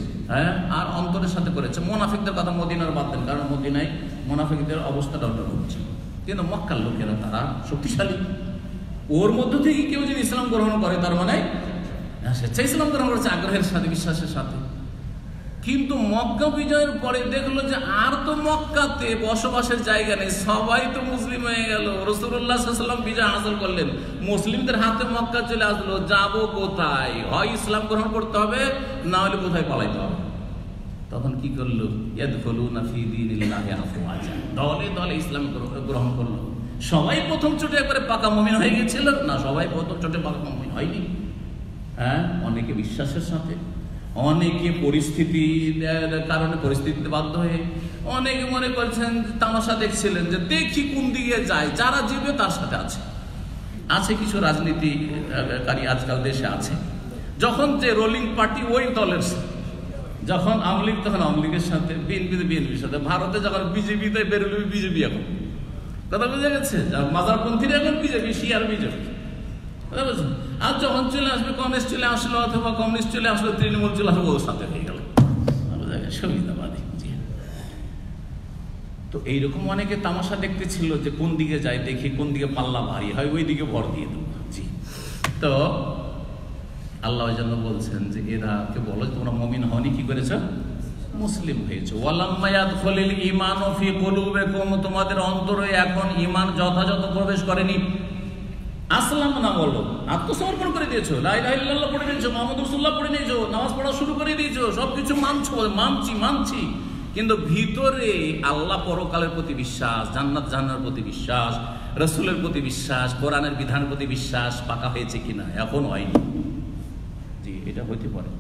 আর অন্তরের সাথে করেছে। মুনাফিকদের কথা মদিনার বাদ দেন, কারণ মদিনায় মুনাফিকদের অবস্থাটা অন্যরকম হচ্ছে, কিন্তু মক্কার লোকেরা তারা শক্তিশালী, ওর মধ্য থেকে কেউ যদি ইসলাম গ্রহণ করে তার মানে স্বেচ্ছায় ইসলাম গ্রহণ করেছে, আগ্রহের সাথে, বিশ্বাসের সাথে। কিন্তু মক্কা বিজয়ের পরে দেখলো যে আর তো মক্কাতে বসবাসের জায়গা নেই, সবাই তো মুসলিম হয়ে গেল। রাসূলুল্লাহ সাল্লাল্লাহু আলাইহি ওয়াসাল্লাম বিজয় হাসিল করলেন, মুসলিমদের হাতে মক্কা চলে আসলো, যাবো কোথায়? হয় ইসলাম গ্রহণ করতে হবে, না হলে কোথায় পালাইতে হবে। তখন কি করলো? ইয়াদখুলুনা ফি দীনিল্লাহি আফওয়াজা, দলে দলে ইসলাম গ্রহণ করলো। সবাই প্রথম চোটে একবারে পাকা মুমিন হয়ে গেছিল না, সবাই প্রথম চোটে পাকা মুমিন হয়নি। অনেকে বিশ্বাসের সাথে, অনেকে পরিস্থিতির কারণে, পরিস্থিতিতে বাধ্য হয়ে, অনেকে মনে করছেন তামাশা দেখছিলেন যে দেখি কোন দিকে যায়, যারা জিতবে তার সাথে আছে কিছু রাজনীতিকারী আজকাল দেশে আছে। যখন যে রোলিং পার্টি ওই দলের, যখন আওয়ামী লীগ তখন আওয়ামী লীগের সাথে, বিএনপির সাথে, ভারতে যখন বিজেপিতে বেরোলে বিজেপি, এখন কথা বোঝা গেছে, মাজারপন্থীরা এখন বিজেপি, শিয়ার বিজেপি, আর যখন চলে আসবে কমিউনিস্ট চলে আসলো, অথবা কমিউনিস্ট চলে আসলো, তৃণমূল চলে আসলো, ওর সাথে হয়ে গেল সুবিধাবাদী। তো এইরকম অনেকে তামাশা দেখতে ছিল যে কোন দিকে যায়, দেখি কোন দিকে পাল্লা ভারী হয়, ওই দিকে ভর দিয়ে দেবো। জি, তো আল্লাহ জন্য বলছেন যে এরাকে বলো তোমরা মুমিন হওনি, কি করেছ? মুসলিম হয়েছে। ওয়ালাম্মা ইয়াদখুলুল ঈমানু ফি কুলুবিকুম, তোমাদের অন্তরে এখন ঈমান যথাযথ প্রবেশ করেনি। আসলাম না বলো, আত্মসমর্পণ করে দিয়েছো, লা ইলাহা ইল্লাল্লাহ পড়ে দিয়েছো, মুহাম্মদুর রাসূলুল্লাহ পড়ে নিয়েছো, নামাজ পড়া শুরু করে দিয়েছো, সবকিছু মানছো, মানছি, কিন্তু ভিতরে আল্লাহ পরকালের প্রতি বিশ্বাস, জান্নাত জাহান্নামের প্রতি বিশ্বাস, রাসূলের প্রতি বিশ্বাস, কোরআনের বিধানের প্রতি বিশ্বাস পাকা হয়েছে কিনা? এখন হয়নি। জি, এটা হইতে পারে।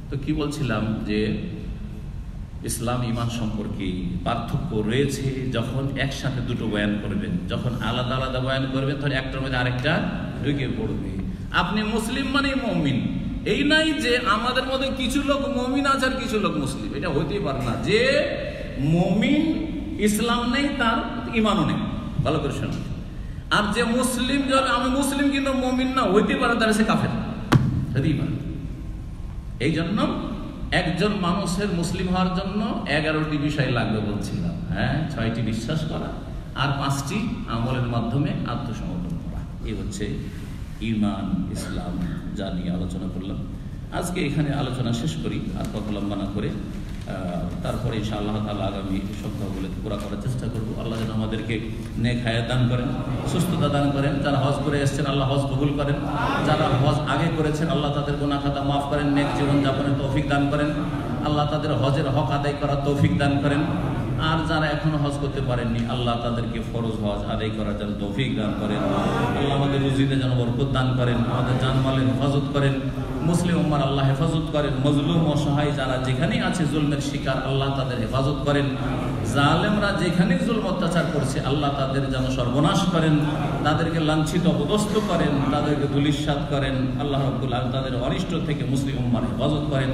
তো কি বলছিলাম যে ইসলাম ঈমান সম্পর্কে পার্থক্য রয়েছে। যখন একসাথে দুটো বয়ান করবেন, যখন আলাদা আলাদা বয়ান করবেন, তখন একটার মধ্যে আরেকটা ঢুকে পড়বে। আপনি মুসলিম মানে মুমিন, এই নাই যে আমাদের মধ্যে কিছু লোক মুমিন আছে আর কিছু লোক মুসলিম, এটা হইতেই পারে না। যে মুমিন ইসলাম নেই তার ঈমানও নেই, ভালো করে শুনুন। আর যে মুসলিম, আমি মুসলিম কিন্তু মুমিন না, হইতে পারে, তাহলে সে কাফের হতেই পারে। এই জন্য একজন মানুষের মুসলিম হওয়ার জন্য 11টি বিষয় লাগবে বলছিলাম। 6টি বিশ্বাস করা আর 5টি আমলের মাধ্যমে আত্মসমর্পণ করা। এই হচ্ছে ঈমান, ইসলাম, যা নিয়ে আলোচনা করলাম। আজকে এখানে আলোচনা শেষ করি, আর কথা লম্বা না করে। তারপরে ইনশাআল্লাহ তাআলা আগামী সপ্তাহগুলোতে পুরা করার চেষ্টা করব। আল্লাহ যেন আমাদেরকে নেক হায়াত দান করেন, সুস্থতা দান করেন। যারা হজ করে এসেছেন আল্লাহ হজ কবুল করেন, যারা হজ আগে করেছেন আল্লাহ তাদের গুনাহ খাতা মাফ করেন, নেক জীবন যাপনের তৌফিক দান করেন। আল্লাহ তাদের হজের হক আদায় করার তৌফিক দান করেন। আর যারা এখনো হজ করতে পারেননি আল্লাহ তাদেরকে ফরজ হজ আদায় করার জন্য তৌফিক দান করেন। আল্লাহ আমাদের রুজিতে যেন বরকত দান করেন, আমাদের জানমালের হেফাজত করেন, মুসলিম উম্মার আল্লাহ হেফাজত করেন। মজলুম অসহায় যারা যেখানেই আছে জুলমের শিকার, আল্লাহ তাদের হেফাজত করেন। জালেমরা যেখানেই জুলম অত্যাচার করছে আল্লাহ তাদের যেন সর্বনাশ করেন, তাদেরকে লাঞ্ছিত অপদস্থ করেন, তাদেরকে ধূলিসাৎ করেন। আল্লাহ রাব্বুল আলামিন তাদের অনিষ্ট থেকে মুসলিম উম্মার হেফাজত করেন।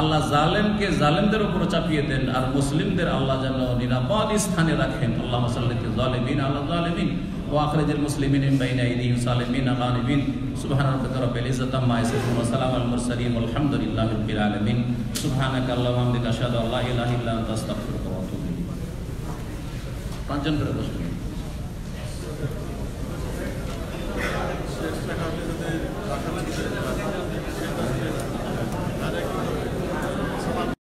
আল্লাহ জালেমকে জালেমদের উপর চাপিয়ে দেন, আর মুসলিমদের আল্লাহ যেন নিরাপদ স্থানে রাখেন। আল্লাহুম্মা সাল্লি যালিমিন আলা যালিমিন ওয়া আখরিজিল মুসলিমিন মিন বাইনি আইদিহিম সালিমিন গানিমিন। সুবহানা রাব্বিকা রাব্বিল ইজ্জাতি আম্মা ইয়াসিফুন ওয়া সালামুন আলাল মুরসালিন ওয়ালহামদুলিল্লাহি রাব্বিল আলামিন। সুবহানাকা আল্লাহুম্মা ওয়া বিহামদিকা আশহাদু আল্লা ইলাহা ইল্লা আনতা আস্তাগফিরুকা ওয়া আতুবু ইলাইক। 5 জন করে বসুন।